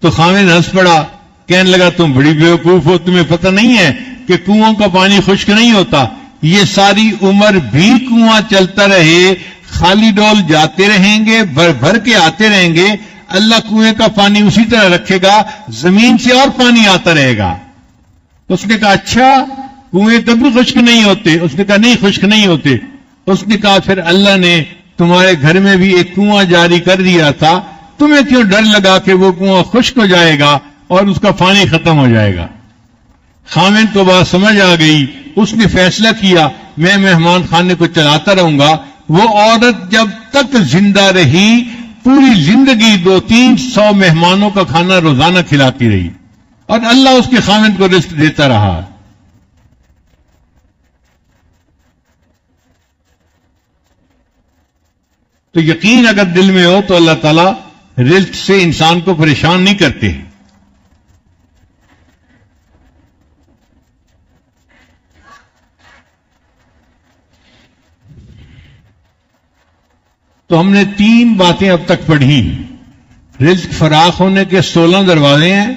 تو خاوند ہنس پڑا، کہنے لگا تم بڑی بیوقوف ہو، تمہیں پتہ نہیں ہے کہ کنواں کا پانی خشک نہیں ہوتا. یہ ساری عمر بھی کنواں چلتا رہے، خالی ڈول جاتے رہیں گے، بھر بھر کے آتے رہیں گے، اللہ کنویں کا پانی اسی طرح رکھے گا، زمین سے اور پانی آتا رہے گا. اس نے کہا اچھا کنویں کبھی خشک نہیں ہوتے؟ اس نے کہا نہیں خشک نہیں ہوتے. اس نے کہا پھر اللہ نے تمہارے گھر میں بھی ایک کنواں جاری کر دیا تھا، تمہیں کیوں ڈر لگا کہ وہ کنواں خشک ہو جائے گا اور اس کا پانی ختم ہو جائے گا؟ خاوند کو بات سمجھ آ گئی. اس نے فیصلہ کیا میں مہمان خانے کو چلاتا رہوں گا. وہ عورت جب تک زندہ رہی پوری زندگی 200-300 مہمانوں کا کھانا روزانہ کھلاتی رہی اور اللہ اس کے خاوند کو رزق دیتا رہا. تو یقین اگر دل میں ہو تو اللہ تعالیٰ رزق سے انسان کو پریشان نہیں کرتے. تو ہم نے 3 باتیں اب تک پڑھی. رزق فراخ ہونے کے 16 دروازے ہیں.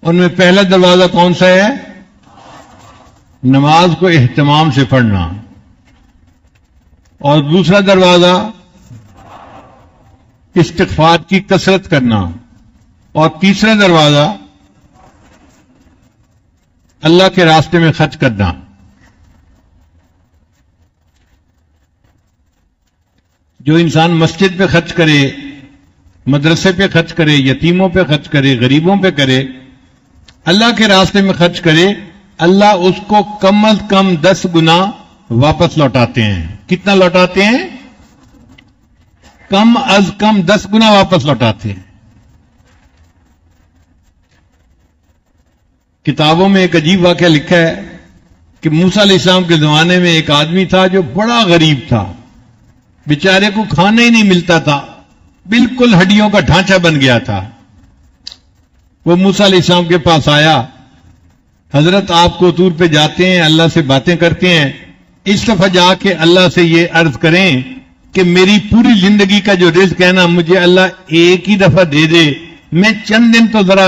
ان میں پہلا دروازہ کون سا ہے؟ نماز کو اہتمام سے پڑھنا. اور دوسرا دروازہ استغفار کی کثرت کرنا. اور تیسرا دروازہ اللہ کے راستے میں خرچ کرنا. جو انسان مسجد پہ خرچ کرے، مدرسے پہ خرچ کرے، یتیموں پہ خرچ کرے، غریبوں پہ کرے، اللہ کے راستے میں خرچ کرے، اللہ اس کو کم از کم 10 گنا واپس لوٹاتے ہیں. کتنا لوٹاتے ہیں؟ کم از کم 10 گنا واپس لوٹاتے ہیں. کتابوں میں ایک عجیب واقعہ لکھا ہے کہ موسیٰ علیہ السلام کے زمانے میں ایک آدمی تھا جو بڑا غریب تھا، بیچارے کو کھانا ہی نہیں ملتا تھا، بالکل ہڈیوں کا ڈھانچہ بن گیا تھا. وہ موسیٰ علیہ السلام کے پاس آیا، حضرت آپ کو طور پہ جاتے ہیں، اللہ سے باتیں کرتے ہیں، اس دفعہ جا کے اللہ سے یہ عرض کریں کہ میری پوری زندگی کا جو رزق ہے نا مجھے اللہ ایک ہی دفعہ دے دے، میں چند دن تو ذرا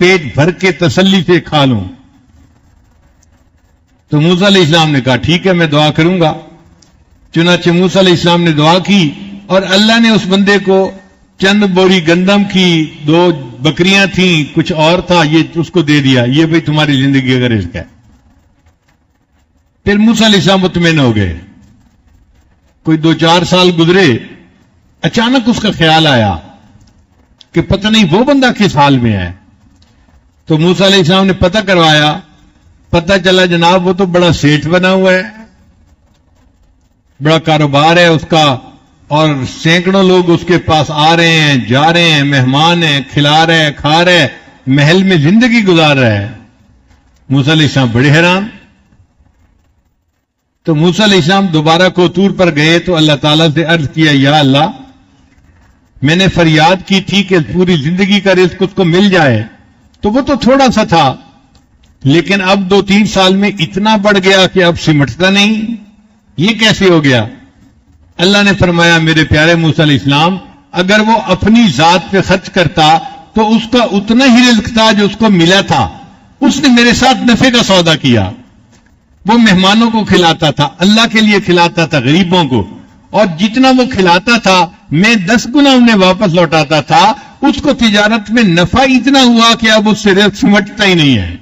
پیٹ بھر کے تسلی سے کھا لوں. تو موسیٰ علیہ السلام نے کہا ٹھیک ہے میں دعا کروں گا. چنانچہ موسیٰ علیہ السلام نے دعا کی اور اللہ نے اس بندے کو چند بوری گندم کی، 2 بکریاں تھیں، کچھ اور تھا، یہ اس کو دے دیا، یہ بھئی تمہاری زندگی کا رزق ہے. پھر موسیٰ علیہ السلام مطمئن ہو گئے. کوئی 2-4 سال گزرے، اچانک اس کا خیال آیا کہ پتہ نہیں وہ بندہ کس حال میں ہے. تو موسیٰ علیہ السلام نے پتہ کروایا، پتہ چلا جناب وہ تو بڑا سیٹھ بنا ہوا ہے، بڑا کاروبار ہے اس کا، اور سینکڑوں لوگ اس کے پاس آ رہے ہیں، جا رہے ہیں، مہمان ہیں، کھلا رہے ہیں، کھا رہے ہیں، محل میں زندگی گزار رہا ہے۔ موسیٰ علیہ السلام بڑے حیران۔ تو موسیٰ علیہ السلام دوبارہ کوطور پر گئے تو اللہ تعالیٰ سے عرض کیا، یا اللہ، میں نے فریاد کی تھی کہ پوری زندگی کا رزق اس کو مل جائے، تو وہ تو تھوڑا سا تھا، لیکن اب 2-3 سال میں اتنا بڑھ گیا کہ اب سمٹتا نہیں، یہ کیسے ہو گیا؟ اللہ نے فرمایا، میرے پیارے موسیٰ علیہ السلام، اگر وہ اپنی ذات پہ خرچ کرتا تو اس کا اتنا ہی رزق تھا جو اس کو ملا تھا۔ اس نے میرے ساتھ نفع کا سودا کیا، وہ مہمانوں کو کھلاتا تھا، اللہ کے لیے کھلاتا تھا، غریبوں کو، اور جتنا وہ کھلاتا تھا میں 10 گنا انہیں واپس لوٹاتا تھا۔ اس کو تجارت میں نفع اتنا ہوا کہ اب اس سے رزق سمٹتا ہی نہیں ہے۔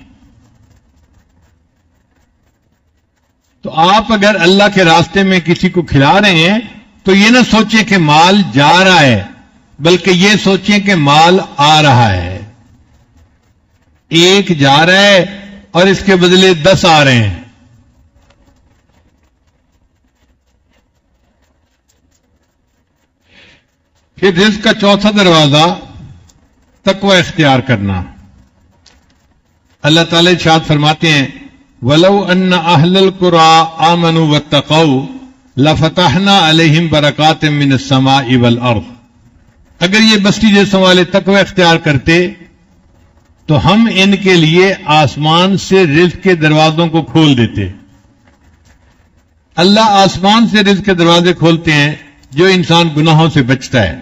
تو آپ اگر اللہ کے راستے میں کسی کو کھلا رہے ہیں تو یہ نہ سوچیں کہ مال جا رہا ہے، بلکہ یہ سوچیں کہ مال آ رہا ہے۔ ایک جا رہا ہے اور اس کے بدلے 10 آ رہے ہیں۔ پھر رزق کا چوتھا دروازہ تقوی اختیار کرنا۔ اللہ تعالی ارشاد فرماتے ہیں، وَلَوْ أَنَّ أَهْلَ الْقُرَىٰ آمَنُوا وَاتَّقَوْا لَفَتَحْنَا عَلَيْهِمْ بَرَكَاتٍ مِّنَ السَّمَاءِ وَالْأَرْضِ۔ اگر یہ بستی جیسوں والے تقوی اختیار کرتے تو ہم ان کے لیے آسمان سے رزق کے دروازوں کو کھول دیتے۔ اللہ آسمان سے رزق کے دروازے کھولتے ہیں جو انسان گناہوں سے بچتا ہے۔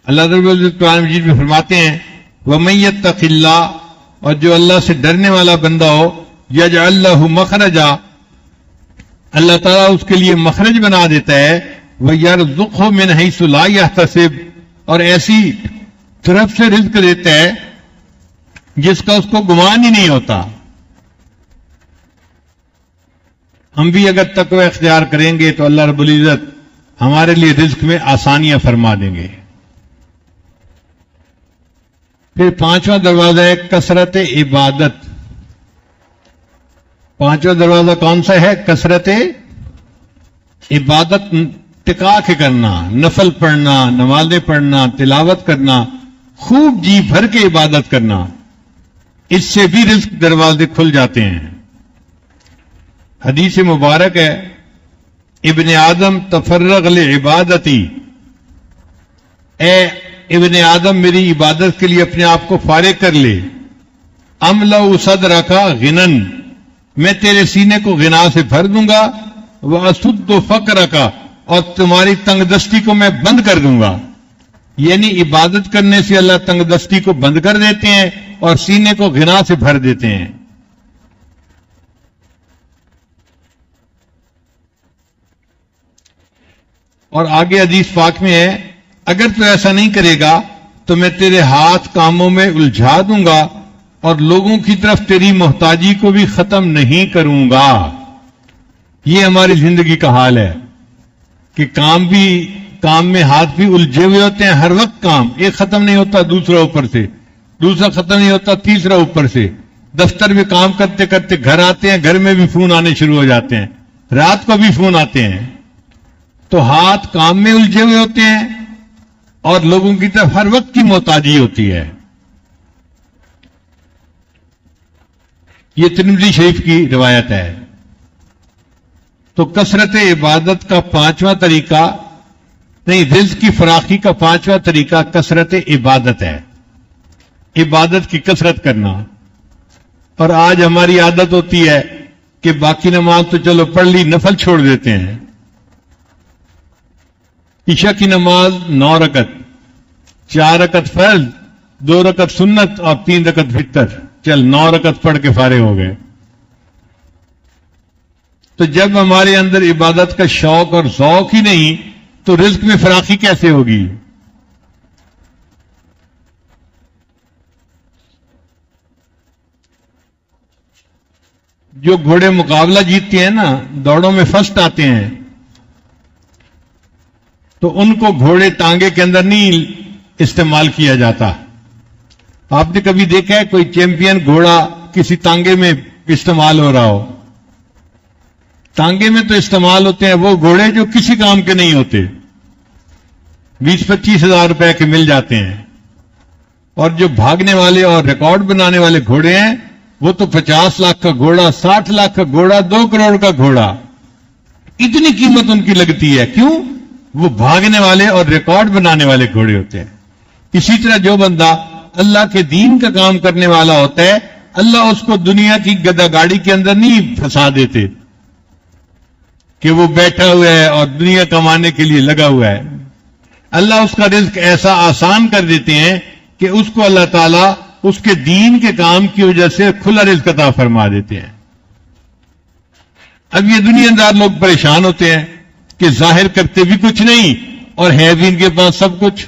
اللہ رب العزت قرآن مجید میں فرماتے ہیں، وَمَن يَتَّقِ اللَّهَ، اور جو اللہ سے ڈرنے والا بندہ ہو، يَجْعَل لَّهُ مَخْرَجًا، اللہ تعالیٰ اس کے لیے مخرج بنا دیتا ہے، وَيَرْزُقْهُ مِنْ حَيْثُ لَا يَحْتَسِبُ، اور ایسی طرف سے رزق دیتا ہے جس کا اس کو گمان ہی نہیں ہوتا۔ ہم بھی اگر تقوی اختیار کریں گے تو اللہ رب العزت ہمارے لیے رزق میں آسانیاں فرما دیں گے۔ پھر 5واں دروازہ ہے کثرت عبادت۔ 5واں دروازہ کون سا ہے؟ کثرت عبادت، ٹکا کے کرنا، نفل پڑھنا، نمازیں پڑھنا، تلاوت کرنا، خوب جی بھر کے عبادت کرنا، اس سے بھی رزق دروازے کھل جاتے ہیں۔ حدیث مبارک ہے، ابن آدم تفرغ لعبادتی، اے ابن آدم میری عبادت کے لیے اپنے آپ کو فارغ کر لے، املأ صدرک غنن، میں تیرے سینے کو غنا سے بھر دوں گا، واسد فقرک، اور تمہاری تنگ دستی کو میں بند کر دوں گا۔ یعنی عبادت کرنے سے اللہ تنگ دستی کو بند کر دیتے ہیں اور سینے کو غنا سے بھر دیتے ہیں۔ اور آگے حدیث پاک میں ہے، اگر تو ایسا نہیں کرے گا تو میں تیرے ہاتھ کاموں میں الجھا دوں گا اور لوگوں کی طرف تیری محتاجی کو بھی ختم نہیں کروں گا۔ یہ ہماری زندگی کا حال ہے کہ کام میں ہاتھ بھی الجھے ہوئے ہوتے ہیں، ہر وقت کام، ایک ختم نہیں ہوتا دوسرا اوپر سے، دوسرا ختم نہیں ہوتا تیسرا اوپر سے، دفتر میں کام کرتے کرتے گھر آتے ہیں، گھر میں بھی فون آنے شروع ہو جاتے ہیں، رات کو بھی فون آتے ہیں، تو ہاتھ کام میں الجھے ہوئے ہوتے ہیں اور لوگوں کی طرف ہر وقت کی محتاجی ہوتی ہے۔ یہ ترمذی شریف کی روایت ہے۔ تو کثرت عبادت کا 5واں طریقہ، نہیں، رزق کی فراخی کا 5واں طریقہ کثرت عبادت ہے، عبادت کی کثرت کرنا۔ اور آج ہماری عادت ہوتی ہے کہ باقی نماز تو چلو پڑھ لی، نفل چھوڑ دیتے ہیں۔ عشاء کی نماز 9 رکعت، 4 رکعت فرض، 2 رکعت سنت اور 3 رکعت وتر، چل 9 رکعت پڑھ کے فارغ ہو گئے۔ تو جب ہمارے اندر عبادت کا شوق اور ذوق ہی نہیں تو رزق میں فراخی کیسے ہوگی؟ جو گھوڑے مقابلہ جیتتے ہیں نا، دوڑوں میں فرسٹ آتے ہیں، تو ان کو گھوڑے ٹانگے کے اندر نہیں استعمال کیا جاتا۔ آپ نے کبھی دیکھا ہے کوئی چیمپئن گھوڑا کسی ٹانگے میں استعمال ہو رہا ہو؟ تانگے میں تو استعمال ہوتے ہیں وہ گھوڑے جو کسی کام کے نہیں ہوتے، 20-25 ہزار روپے کے مل جاتے ہیں، اور جو بھاگنے والے اور ریکارڈ بنانے والے گھوڑے ہیں وہ تو 50 لاکھ کا گھوڑا، 60 لاکھ کا گھوڑا، 2 کروڑ کا گھوڑا، اتنی قیمت ان کی لگتی ہے. کیوں؟ وہ بھاگنے والے اور ریکارڈ بنانے والے گھوڑے ہوتے ہیں. اسی طرح جو بندہ اللہ کے دین کا کام کرنے والا ہوتا ہے، اللہ اس کو دنیا کی گدا گاڑی کے اندر نہیں پھنسا دیتے کہ وہ بیٹھا ہوا ہے اور دنیا کمانے کے لیے لگا ہوا ہے. اللہ اس کا رزق ایسا آسان کر دیتے ہیں کہ اس کو اللہ تعالیٰ اس کے دین کے کام کی وجہ سے کھلا رزق عطا فرما دیتے ہیں. اب یہ دنیا دار لوگ پریشان ہوتے ہیں کہ ظاہر کرتے بھی کچھ نہیں اور ہے بھی ان کے پاس سب کچھ.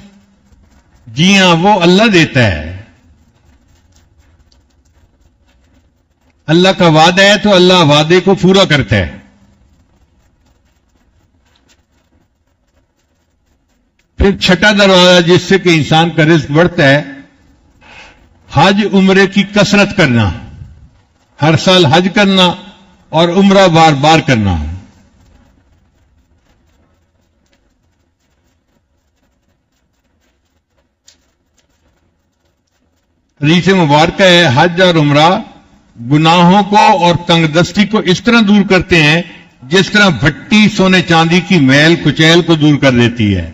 جی ہاں، وہ اللہ دیتا ہے. اللہ کا وعدہ ہے تو اللہ وعدے کو پورا کرتا ہے. پھر چھٹا دروازہ جس سے کہ انسان کا رزق بڑھتا ہے، حج عمرے کی کثرت کرنا، ہر سال حج کرنا اور عمرہ بار بار کرنا. حدیث مبارکہ ہے، حج اور عمرہ گناہوں کو اور تنگ دستی کو اس طرح دور کرتے ہیں جس طرح بھٹی سونے چاندی کی میل کچیل کو دور کر دیتی ہے.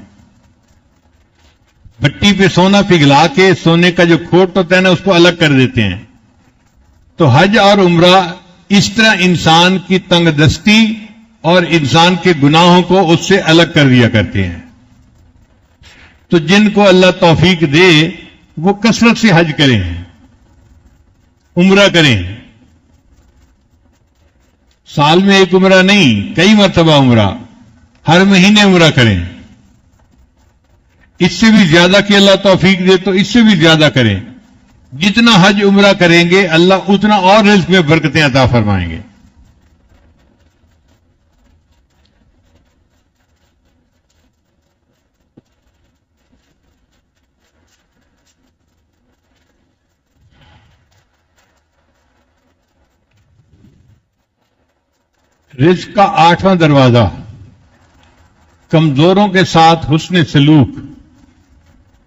بھٹی پہ سونا پگھلا کے سونے کا جو کھوٹ ہوتا ہے نا اس کو الگ کر دیتے ہیں. تو حج اور عمرہ اس طرح انسان کی تنگ دستی اور انسان کے گناہوں کو اس سے الگ کر دیا کرتے ہیں. تو جن کو اللہ توفیق دے وہ کثرت سے حج کریں، عمرہ کریں. سال میں ایک عمرہ نہیں، کئی مرتبہ عمرہ، ہر مہینے عمرہ کریں. اس سے بھی زیادہ کہ اللہ توفیق دے تو اس سے بھی زیادہ کریں. جتنا حج عمرہ کریں گے اللہ اتنا اور رزق میں برکتیں عطا فرمائیں گے. رزق کا 8واں دروازہ، کمزوروں کے ساتھ حسن سلوک.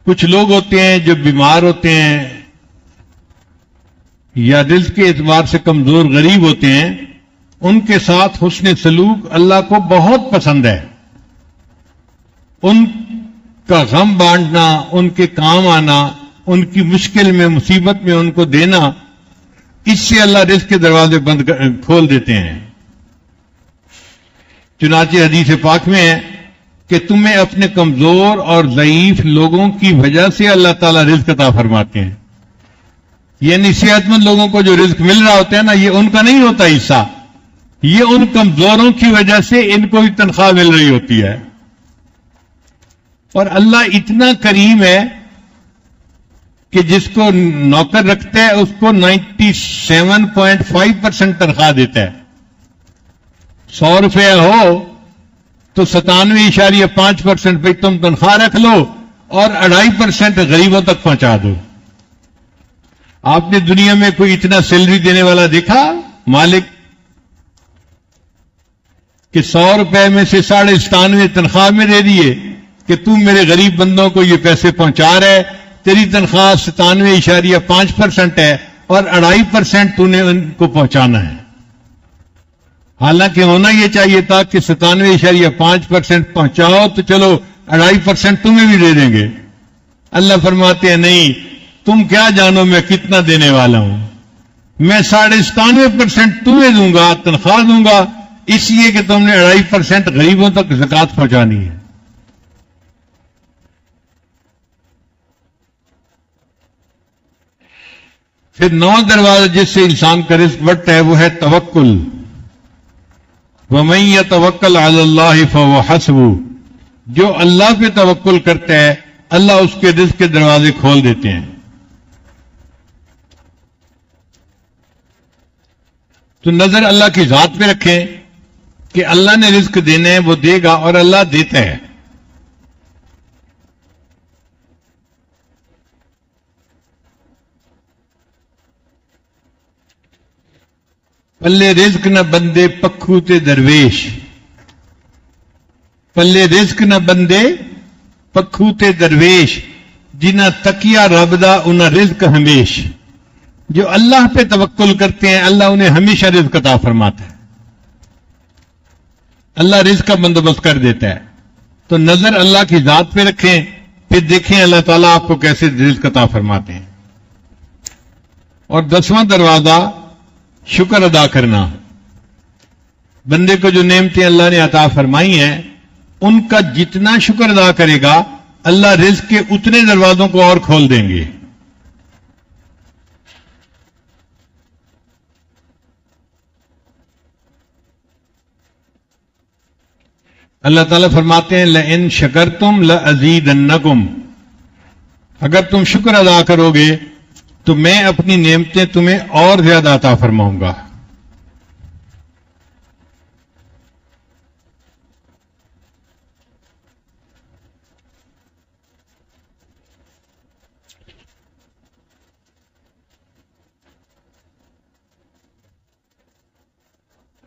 کچھ لوگ ہوتے ہیں جو بیمار ہوتے ہیں یا رزق کے اعتبار سے کمزور غریب ہوتے ہیں، ان کے ساتھ حسن سلوک اللہ کو بہت پسند ہے. ان کا غم بانٹنا، ان کے کام آنا، ان کی مشکل میں مصیبت میں ان کو دینا، اس سے اللہ رزق کے دروازے کھول دیتے ہیں. چنانچہ حدیث پاک میں ہے کہ تمہیں اپنے کمزور اور ضعیف لوگوں کی وجہ سے اللہ تعالیٰ رزق عطا فرماتے ہیں. یعنی صحت مند لوگوں کو جو رزق مل رہا ہوتا ہے نا، یہ ان کا نہیں ہوتا حصہ، یہ ان کمزوروں کی وجہ سے ان کو بھی تنخواہ مل رہی ہوتی ہے. اور اللہ اتنا کریم ہے کہ جس کو نوکر رکھتا ہے اس کو 97.5% تنخواہ دیتا ہے. 100 روپے ہو تو 97.5% پہ تم تنخواہ رکھ لو اور 2.5% غریبوں تک پہنچا دو. آپ نے دنیا میں کوئی اتنا سیلری دینے والا دیکھا مالک کہ 100 روپے میں سے 97.5 تنخواہ میں دے دیے کہ تم میرے غریب بندوں کو یہ پیسے پہنچا رہے، تیری تنخواہ 97.5% ہے اور 2.5% تو نے ان کو پہنچانا ہے. حالانکہ ہونا یہ چاہیے تھا کہ 97.5% پہنچاؤ تو چلو 2.5% تمہیں بھی دے دیں گے. اللہ فرماتے ہیں نہیں، تم کیا جانو میں کتنا دینے والا ہوں، میں 97.5% تمہیں دوں گا، تنخواہ دوں گا، اس لیے کہ تم نے 2.5% غریبوں تک زکوٰۃ پہنچانی ہے. پھر 9 دروازہ جس سے انسان کا رزق بڑھتا ہے وہ ہے توکل. وَمَن يَتَوَكَّلْ عَلَى اللَّهِ فَهُوَ حَسْبُهُ، جو اللہ پہ توکل کرتا ہے اللہ اس کے رزق کے دروازے کھول دیتے ہیں. تو نظر اللہ کی ذات پہ رکھیں کہ اللہ نے رزق دینا ہے، وہ دے گا اور اللہ دیتا ہے. پلے رزق نہ بندے پکھو تے درویش، پلے رزق نہ بندے پکھو تے درویش، جنہ تکیا رب دا انہاں رزق ہمیش۔ جو اللہ پہ توکل کرتے ہیں اللہ انہیں ہمیشہ رزق عطا فرماتا ہے، اللہ رزق کا بندوبست کر دیتا ہے۔ تو نظر اللہ کی ذات پہ رکھیں، پھر دیکھیں اللہ تعالیٰ آپ کو کیسے رزق عطا فرماتے ہیں۔ اور 10واں دروازہ شکر ادا کرنا۔ بندے کو جو نعمتیں اللہ نے عطا فرمائی ہیں ان کا جتنا شکر ادا کرے گا اللہ رزق کے اتنے دروازوں کو اور کھول دیں گے۔ اللہ تعالیٰ فرماتے ہیں لَإِن شَكَرْتُمْ لَأَزِيدَنَّكُمْ، اگر تم شکر ادا کرو گے تو میں اپنی نعمتیں تمہیں اور زیادہ عطا فرماؤں گا۔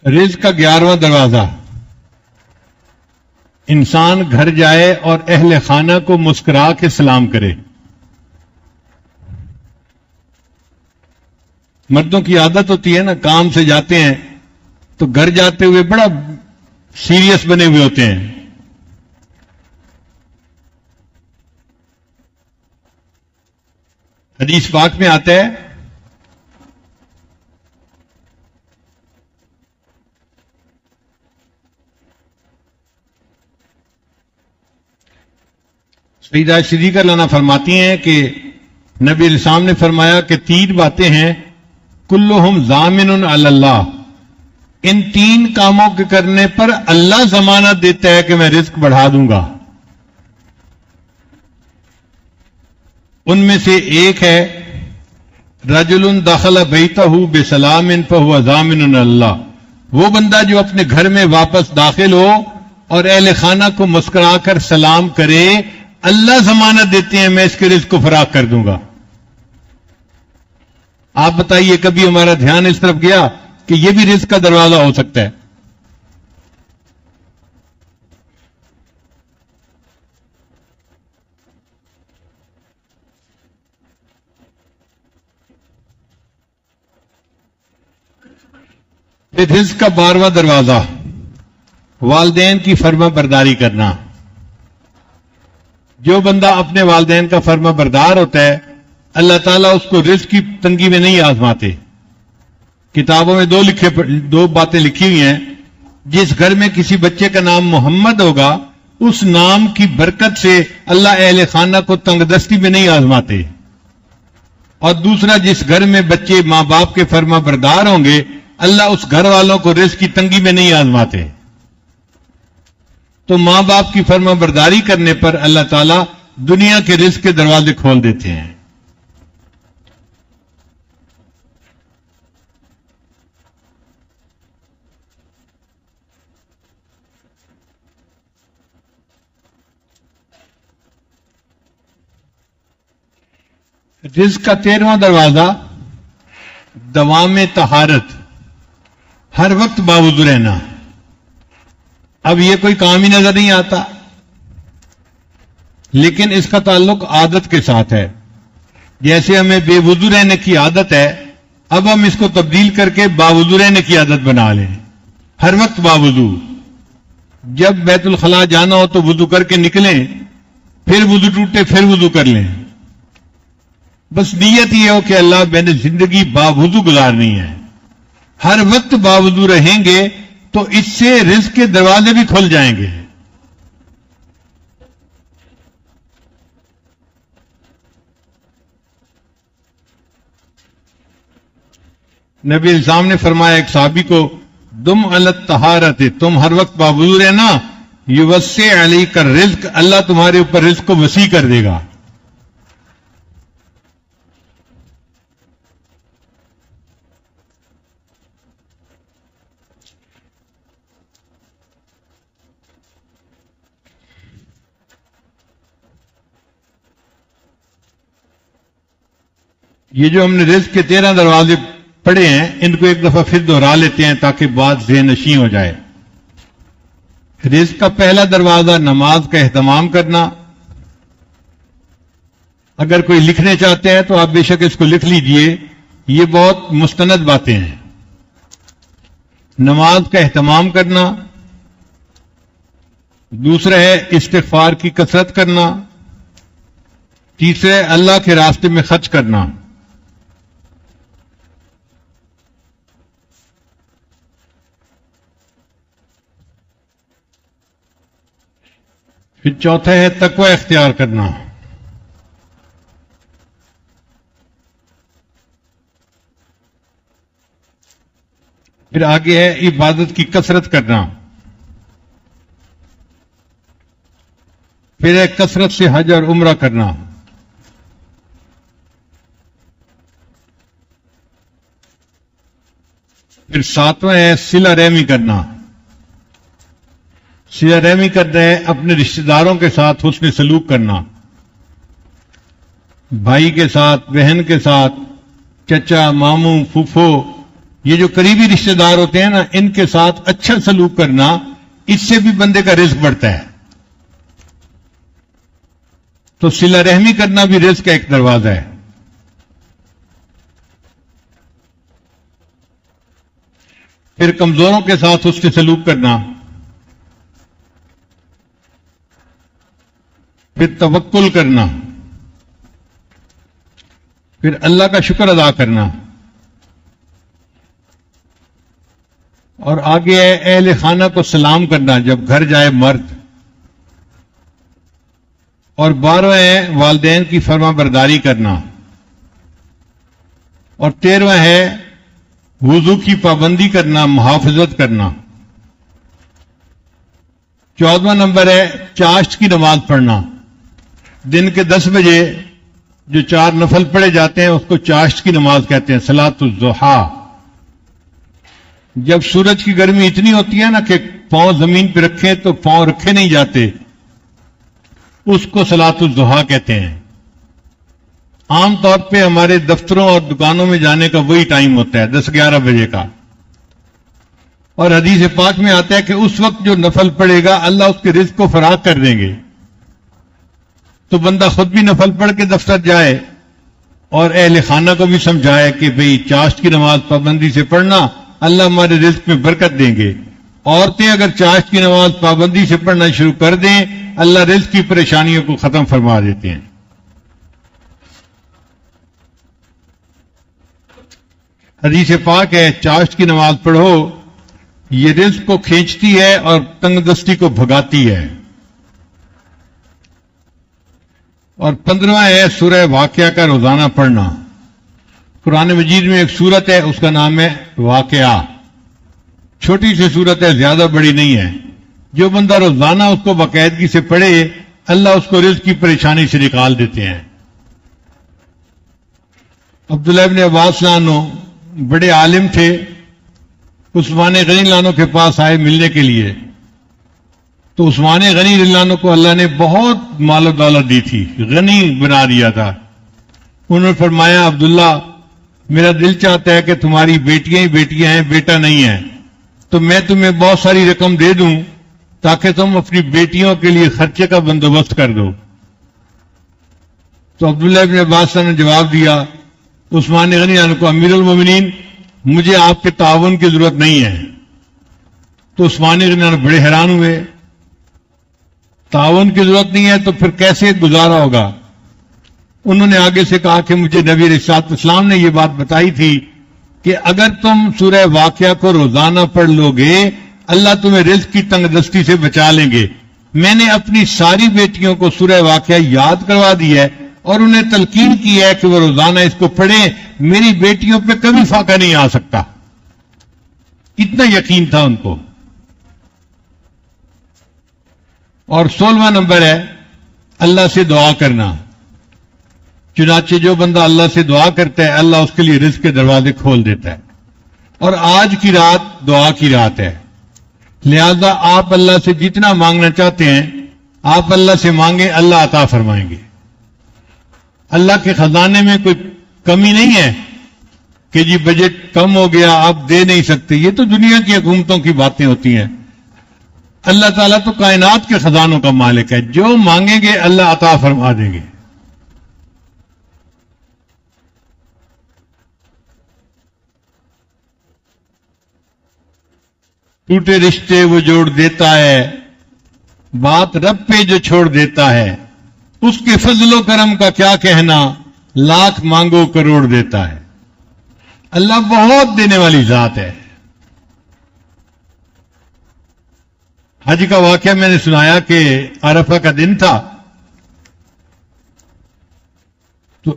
رزق کا 11واں دروازہ، انسان گھر جائے اور اہل خانہ کو مسکرا کے سلام کرے۔ مردوں کی عادت ہوتی ہے نا، کام سے جاتے ہیں تو گھر جاتے ہوئے بڑا سیریس بنے ہوئے ہوتے ہیں۔ حدیث پاک میں آتا ہے سیدہ صدیقہ لانا فرماتی ہیں کہ نبی علیہ السلام نے فرمایا کہ 3 باتیں ہیں کلہم ضامن علی اللہ، ان 3 کاموں کے کرنے پر اللہ ضمانت دیتا ہے کہ میں رزق بڑھا دوں گا۔ ان میں سے ایک ہے رجل دخل بیتہ بسلام فہو ضامن علی اللہ، وہ بندہ جو اپنے گھر میں واپس داخل ہو اور اہل خانہ کو مسکرا کر سلام کرے، اللہ ضمانت دیتے ہیں میں اس کے رزق کو فراخ کر دوں گا۔ آپ بتائیے کبھی ہمارا دھیان اس طرف گیا کہ یہ بھی رزق کا دروازہ ہو سکتا ہے؟ پھر رزق کا 12واں دروازہ والدین کی فرما برداری کرنا۔ جو بندہ اپنے والدین کا فرما بردار ہوتا ہے اللہ تعالیٰ اس کو رزق کی تنگی میں نہیں آزماتے۔ کتابوں میں 2 باتیں لکھی ہوئی ہیں، جس گھر میں کسی بچے کا نام محمد ہوگا اس نام کی برکت سے اللہ اہل خانہ کو تنگ دستی میں نہیں آزماتے، اور دوسرا جس گھر میں بچے ماں باپ کے فرما بردار ہوں گے اللہ اس گھر والوں کو رزق کی تنگی میں نہیں آزماتے۔ تو ماں باپ کی فرما برداری کرنے پر اللہ تعالیٰ دنیا کے رزق کے دروازے کھول دیتے ہیں۔ رزق کا 13واں دروازہ دوام طہارت، ہر وقت باوضو رہنا۔ اب یہ کوئی کام ہی نظر نہیں آتا، لیکن اس کا تعلق عادت کے ساتھ ہے۔ جیسے ہمیں بے وضو رہنے کی عادت ہے، اب ہم اس کو تبدیل کر کے باوضو رہنے کی عادت بنا لیں، ہر وقت باوضو۔ جب بیت الخلاء جانا ہو تو وضو کر کے نکلیں، پھر وضو ٹوٹے پھر وضو کر لیں۔ بس نیت یہ ہو کہ اللہ میں نے زندگی باوضو گزارنی ہے، ہر وقت باوضو رہیں گے تو اس سے رزق کے دروازے بھی کھل جائیں گے۔ نبی الزام نے فرمایا ایک صحابی کو، دم علی الطہارت، تم ہر وقت باوضو رہنا، یوسع علیک الرزق، اللہ تمہارے اوپر رزق کو وسیع کر دے گا۔ یہ جو ہم نے رزق کے 13 دروازے پڑھے ہیں ان کو ایک دفعہ پھر دہرا لیتے ہیں تاکہ بات ذہن نشیں ہو جائے۔ رزق کا پہلا دروازہ نماز کا اہتمام کرنا۔ اگر کوئی لکھنے چاہتے ہیں تو آپ بے شک اس کو لکھ لیجئے، یہ بہت مستند باتیں ہیں۔ نماز کا اہتمام کرنا، دوسرا ہے استغفار کی کثرت کرنا، تیسرا ہے اللہ کے راستے میں خرچ کرنا۔ پھر چوتھا ہے تقوی اختیار کرنا۔ پھر آگے ہے عبادت کی کثرت کرنا۔ پھر ہے کثرت سے حج اور عمرہ کرنا۔ پھر ساتواں ہے صلہ رحمی کرنا۔ صلہ رحمی کرنا ہے اپنے رشتہ داروں کے ساتھ حسن سلوک کرنا، بھائی کے ساتھ، بہن کے ساتھ، چچا، ماموں، پھوپھو، یہ جو قریبی رشتہ دار ہوتے ہیں نا، ان کے ساتھ اچھا سلوک کرنا، اس سے بھی بندے کا رزق بڑھتا ہے۔ تو صلہ رحمی کرنا بھی رزق کا ایک دروازہ ہے۔ پھر کمزوروں کے ساتھ اس سے سلوک کرنا، پھر توکل کرنا، پھر اللہ کا شکر ادا کرنا، اور آگے ہے اہل خانہ کو سلام کرنا جب گھر جائے مرد، اور 12واں ہے والدین کی فرما برداری کرنا، اور 13واں ہے وضو کی پابندی کرنا، محافظت کرنا۔ 14واں نمبر ہے چاشت کی نماز پڑھنا۔ دن کے 10 بجے جو 4 نفل پڑھے جاتے ہیں اس کو چاشت کی نماز کہتے ہیں، صلاۃ الضحیٰ۔ جب سورج کی گرمی اتنی ہوتی ہے نا کہ پاؤں زمین پہ رکھیں تو پاؤں رکھے نہیں جاتے، اس کو صلاۃ الضحیٰ کہتے ہیں۔ عام طور پہ ہمارے دفتروں اور دکانوں میں جانے کا وہی ٹائم ہوتا ہے، 10-11 بجے کا، اور حدیث پاک میں آتا ہے کہ اس وقت جو نفل پڑے گا اللہ اس کے رزق کو فراخ کر دیں گے۔ تو بندہ خود بھی نفل پڑھ کے دفتر جائے اور اہل خانہ کو بھی سمجھائے کہ بھئی چاشت کی نماز پابندی سے پڑھنا، اللہ ہمارے رزق میں برکت دیں گے۔ عورتیں اگر چاشت کی نماز پابندی سے پڑھنا شروع کر دیں، اللہ رزق کی پریشانیوں کو ختم فرما دیتے ہیں۔ حدیث پاک ہے چاشت کی نماز پڑھو، یہ رزق کو کھینچتی ہے اور تنگ دستی کو بھگاتی ہے۔ اور 15واں ہے سورہ واقعہ کا روزانہ پڑھنا۔ قرآن مجید میں ایک سورت ہے، اس کا نام ہے واقعہ، چھوٹی سی سورت ہے، زیادہ بڑی نہیں ہے۔ جو بندہ روزانہ اس کو باقاعدگی سے پڑھے، اللہ اس کو رزق کی پریشانی سے نکال دیتے ہیں۔ عبداللہ ابن عباس عنہ بڑے عالم تھے، عثمان غنی عنہ کے پاس آئے ملنے کے لیے، تو عثمان غنی عنہ کو اللہ نے بہت مال و دولت دی تھی، غنی بنا دیا تھا۔ انہوں نے فرمایا عبداللہ میرا دل چاہتا ہے کہ تمہاری بیٹیاں ہی بیٹیاں ہیں، بیٹا نہیں ہے، تو میں تمہیں بہت ساری رقم دے دوں تاکہ تم اپنی بیٹیوں کے لیے خرچے کا بندوبست کر دو۔ تو عبداللہ ابن عباس نے جواب دیا عثمان غنی عنہ کو، امیر المومنین مجھے آپ کے تعاون کی ضرورت نہیں ہے۔ تو عثمان غنی عنہ بڑے حیران ہوئے، تعاون کی ضرورت نہیں ہے تو پھر کیسے گزارا ہوگا؟ انہوں نے آگے سے کہا کہ مجھے نبی علیہ الصلوۃ والسلام نے یہ بات بتائی تھی کہ اگر تم سورہ واقعہ کو روزانہ پڑھ لو گے اللہ تمہیں رزق کی تنگ دستی سے بچا لیں گے۔ میں نے اپنی ساری بیٹیوں کو سورہ واقعہ یاد کروا دی ہے اور انہیں تلقین کی ہے کہ وہ روزانہ اس کو پڑھیں، میری بیٹیوں پہ کبھی فاقہ نہیں آ سکتا۔ اتنا یقین تھا ان کو۔ اور 16واں نمبر ہے اللہ سے دعا کرنا۔ چنانچہ جو بندہ اللہ سے دعا کرتا ہے اللہ اس کے لیے رزق کے دروازے کھول دیتا ہے۔ اور آج کی رات دعا کی رات ہے، لہذا آپ اللہ سے جتنا مانگنا چاہتے ہیں آپ اللہ سے مانگیں، اللہ عطا فرمائیں گے۔ اللہ کے خزانے میں کوئی کمی نہیں ہے، کہ جی بجٹ کم ہو گیا آپ دے نہیں سکتے. یہ تو دنیا کی حکومتوں کی باتیں ہوتی ہیں. اللہ تعالیٰ تو کائنات کے خزانوں کا مالک ہے. جو مانگیں گے اللہ عطا فرما دیں گے. ٹوٹے رشتے وہ جوڑ دیتا ہے, بات رب پہ جو چھوڑ دیتا ہے, اس کے فضل و کرم کا کیا کہنا, لاکھ مانگو کروڑ دیتا ہے. اللہ بہت دینے والی ذات ہے. حج کا واقعہ میں نے سنایا کہ عرفہ کا دن تھا, تو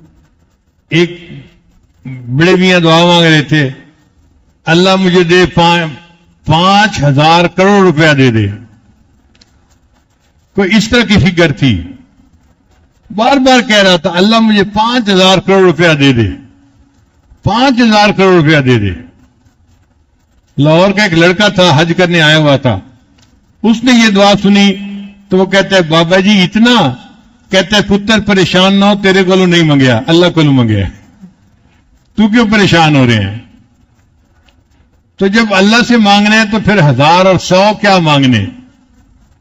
ایک بڑے میاں دعا مانگ رہے تھے, اللہ مجھے دے 5,000 کروڑ روپیہ دے دے. کوئی اس طرح کی فکر تھی, بار بار کہہ رہا تھا اللہ مجھے 5,000 کروڑ روپیہ دے دے, 5,000 کروڑ روپیہ دے دے. لاہور کا ایک لڑکا تھا, حج کرنے آیا ہوا تھا, اس نے یہ دعا سنی تو وہ کہتا ہے بابا جی اتنا, کہتا ہے پتر پریشان نہ ہو, تیرے کو نہیں منگیا, اللہ کو منگیا, تو کیوں پریشان ہو رہے ہیں. تو جب اللہ سے مانگنے ہیں تو پھر 1,000 اور 100 کیا مانگنے,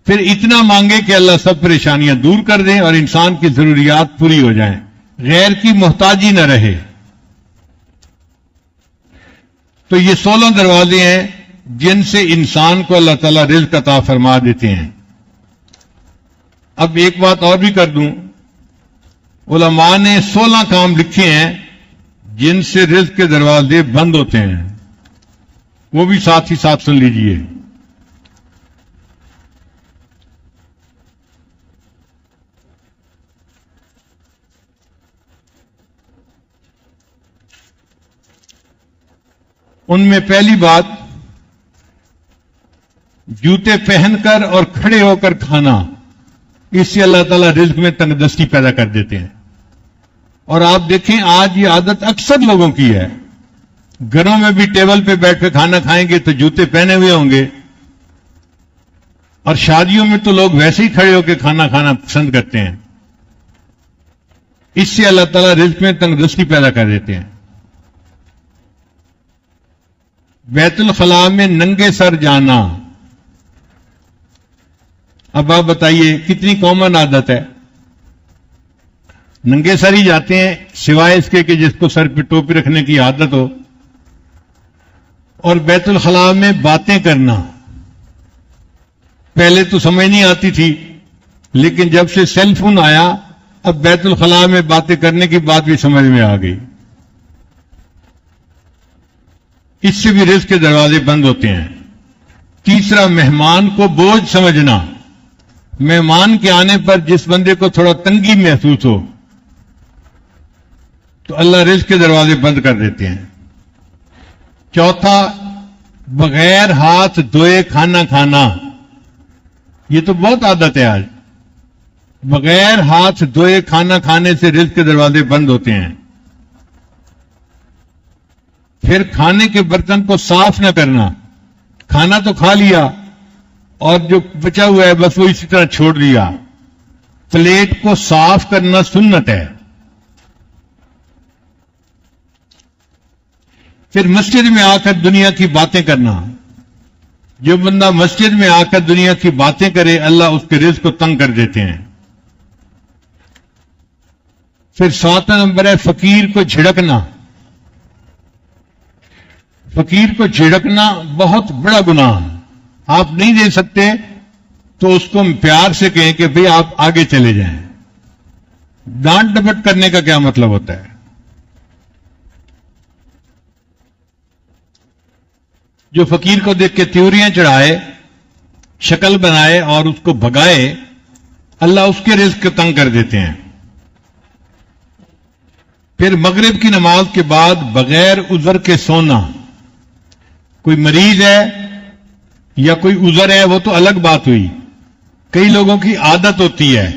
پھر اتنا مانگے کہ اللہ سب پریشانیاں دور کر دیں اور انسان کی ضروریات پوری ہو جائیں, غیر کی محتاجی نہ رہے. تو یہ 16 دروازے ہیں جن سے انسان کو اللہ تعالیٰ رزق عطا فرما دیتے ہیں. اب ایک بات اور بھی کر دوں, علماء نے 16 کام لکھے ہیں جن سے رزق کے دروازے بند ہوتے ہیں, وہ بھی ساتھ ہی ساتھ سن لیجئے. ان میں پہلی بات, جوتے پہن کر اور کھڑے ہو کر کھانا, اس سے اللہ تعالیٰ رزق میں تنگدستی پیدا کر دیتے ہیں. اور آپ دیکھیں آج یہ عادت اکثر لوگوں کی ہے, گھروں میں بھی ٹیبل پہ بیٹھ کے کھانا کھائیں گے تو جوتے پہنے ہوئے ہوں گے, اور شادیوں میں تو لوگ ویسے ہی کھڑے ہو کے کھانا کھانا پسند کرتے ہیں. اس سے اللہ تعالیٰ رزق میں تنگدستی پیدا کر دیتے ہیں. بیت الخلاء میں ننگے سر جانا, اب آپ بتائیے کتنی کامن عادت ہے, ننگے سر ہی جاتے ہیں سوائے اس کے کہ جس کو سر پہ ٹوپی رکھنے کی عادت ہو. اور بیت الخلاء میں باتیں کرنا, پہلے تو سمجھ نہیں آتی تھی, لیکن جب سے سیل فون آیا اب بیت الخلاء میں باتیں کرنے کی بات بھی سمجھ میں آ گئی. اس سے بھی رزق کے دروازے بند ہوتے ہیں. تیسرا, مہمان کو بوجھ سمجھنا, مہمان کے آنے پر جس بندے کو تھوڑا تنگی محسوس ہو تو اللہ رزق کے دروازے بند کر دیتے ہیں. چوتھا, بغیر ہاتھ دھوئے کھانا کھانا, یہ تو بہت عادت ہے آج. بغیر ہاتھ دھوئے کھانا کھانے سے رزق کے دروازے بند ہوتے ہیں. پھر کھانے کے برتن کو صاف نہ کرنا, کھانا تو کھا لیا اور جو بچا ہوا ہے بس وہ اسی طرح چھوڑ دیا. پلیٹ کو صاف کرنا سنت ہے. پھر مسجد میں آ کر دنیا کی باتیں کرنا, جو بندہ مسجد میں آ کر دنیا کی باتیں کرے اللہ اس کے رزق کو تنگ کر دیتے ہیں. پھر 7واں نمبر ہے فقیر کو جھڑکنا. فقیر کو جھڑکنا بہت بڑا گناہ. آپ نہیں دے سکتے تو اس کو پیار سے کہیں کہ بھئی آپ آگے چلے جائیں. ڈانٹ ڈپٹ کرنے کا کیا مطلب ہوتا ہے؟ جو فقیر کو دیکھ کے تیوریاں چڑھائے, شکل بنائے اور اس کو بھگائے, اللہ اس کے رزق کو تنگ کر دیتے ہیں. پھر مغرب کی نماز کے بعد بغیر عذر کے سونا, کوئی مریض ہے یا کوئی عذر ہے وہ تو الگ بات ہوئی, کئی لوگوں کی عادت ہوتی ہے,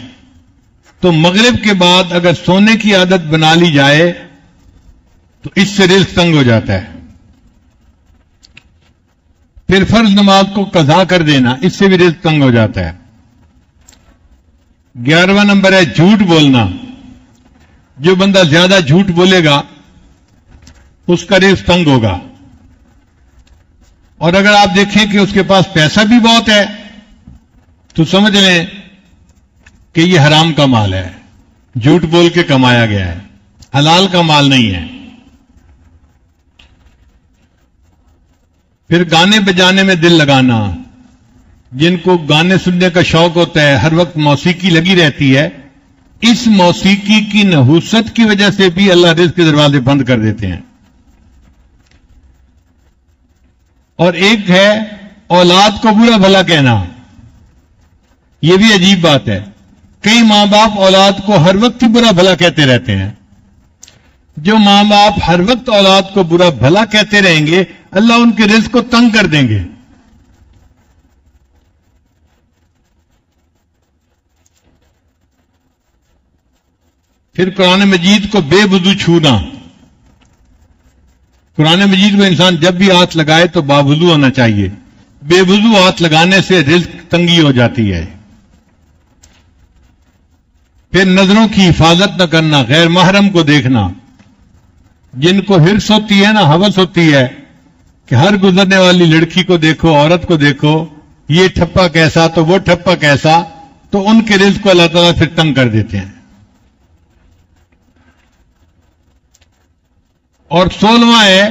تو مغرب کے بعد اگر سونے کی عادت بنا لی جائے تو اس سے رزق تنگ ہو جاتا ہے. پھر فرض نماز کو قضا کر دینا, اس سے بھی رزق تنگ ہو جاتا ہے. 11واں نمبر ہے جھوٹ بولنا. جو بندہ زیادہ جھوٹ بولے گا اس کا رزق تنگ ہوگا. اور اگر آپ دیکھیں کہ اس کے پاس پیسہ بھی بہت ہے تو سمجھ لیں کہ یہ حرام کا مال ہے, جھوٹ بول کے کمایا گیا ہے, حلال کا مال نہیں ہے. پھر گانے بجانے میں دل لگانا, جن کو گانے سننے کا شوق ہوتا ہے, ہر وقت موسیقی لگی رہتی ہے, اس موسیقی کی نحوست کی وجہ سے بھی اللہ رزق کے دروازے بند کر دیتے ہیں. اور ایک ہے اولاد کو برا بھلا کہنا, یہ بھی عجیب بات ہے. کئی ماں باپ اولاد کو ہر وقت ہی برا بھلا کہتے رہتے ہیں. جو ماں باپ ہر وقت اولاد کو برا بھلا کہتے رہیں گے, اللہ ان کے رزق کو تنگ کر دیں گے. پھر قرآن مجید کو بے وضو چھونا. قرآن مجید کو انسان جب بھی ہاتھ لگائے تو باوضو ہونا چاہیے. بے وضو ہاتھ لگانے سے رزق تنگی ہو جاتی ہے. پھر نظروں کی حفاظت نہ کرنا, غیر محرم کو دیکھنا. جن کو حرص ہوتی ہے نا, ہوس ہوتی ہے کہ ہر گزرنے والی لڑکی کو دیکھو, عورت کو دیکھو, یہ ٹھپا کیسا تو وہ ٹھپا کیسا, تو ان کے رزق کو اللہ تعالیٰ پھر تنگ کر دیتے ہیں. اور 16واں ہے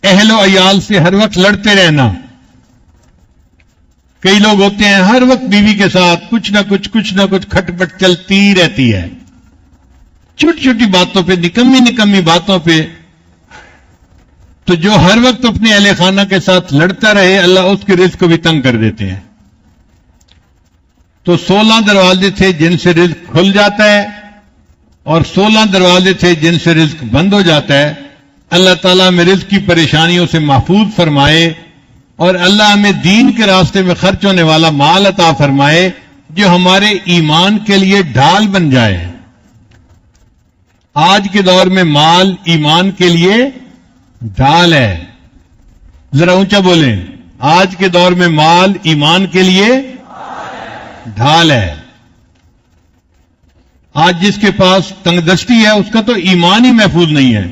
اہل و عیال سے ہر وقت لڑتے رہنا. کئی لوگ ہوتے ہیں ہر وقت بیوی کے ساتھ کچھ نہ کچھ کھٹ پٹ چلتی رہتی ہے, چھوٹی چھوٹی باتوں پہ, نکمی باتوں پہ. تو جو ہر وقت اپنے اہل خانہ کے ساتھ لڑتا رہے, اللہ اس کے رزق کو بھی تنگ کر دیتے ہیں. تو 16 دروازے تھے جن سے رزق کھل جاتا ہے, اور 16 دروازے تھے جن سے رزق بند ہو جاتا ہے. اللہ تعالیٰ ہمیں رزق کی پریشانیوں سے محفوظ فرمائے, اور اللہ ہمیں دین کے راستے میں خرچ ہونے والا مال عطا فرمائے جو ہمارے ایمان کے لیے ڈھال بن جائے. آج کے دور میں مال ایمان کے لیے ڈھال ہے. ذرا اونچا بولیں, آج کے دور میں مال ایمان کے لیے ڈھال ہے. آج جس کے پاس تنگ دستی ہے اس کا تو ایمان ہی محفوظ نہیں ہے.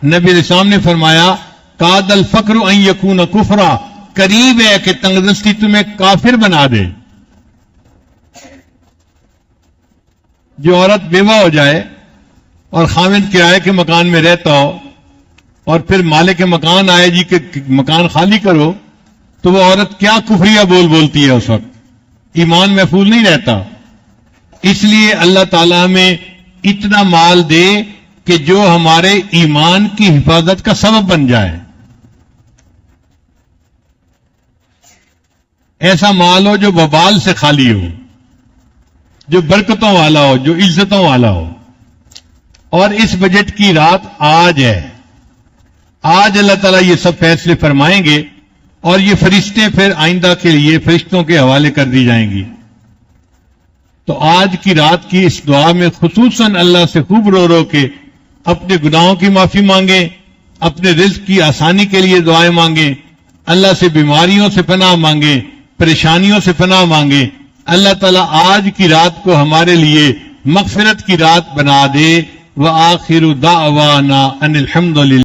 نبی علیہ السلام نے فرمایا کاد الفقر ان یکون کفرا, قریب ہے کہ تنگ دستی تمہیں کافر بنا دے. جو عورت بیوہ ہو جائے اور خاوند کرائے کے مکان میں رہتا ہو, اور پھر مالک مکان آئے جی کہ مکان خالی کرو, تو وہ عورت کیا کفریہ بولتی ہے اس وقت, ایمان محفوظ نہیں رہتا. اس لیے اللہ تعالیٰ ہمیں اتنا مال دے کہ جو ہمارے ایمان کی حفاظت کا سبب بن جائے. ایسا مال ہو جو وبال سے خالی ہو, جو برکتوں والا ہو, جو عزتوں والا ہو. اور اس بجٹ کی رات آج ہے. آج اللہ تعالیٰ یہ سب فیصلے فرمائیں گے, اور یہ فرشتے پھر آئندہ کے لیے فرشتوں کے حوالے کر دی جائیں گی. تو آج کی رات کی اس دعا میں خصوصاً اللہ سے خوب رو رو کے اپنے گناہوں کی معافی مانگیں, اپنے رزق کی آسانی کے لیے دعائیں مانگیں, اللہ سے بیماریوں سے پناہ مانگیں, پریشانیوں سے پناہ مانگیں. اللہ تعالیٰ آج کی رات کو ہمارے لیے مغفرت کی رات بنا دے. وآخر دعوانا ان الحمدللہ.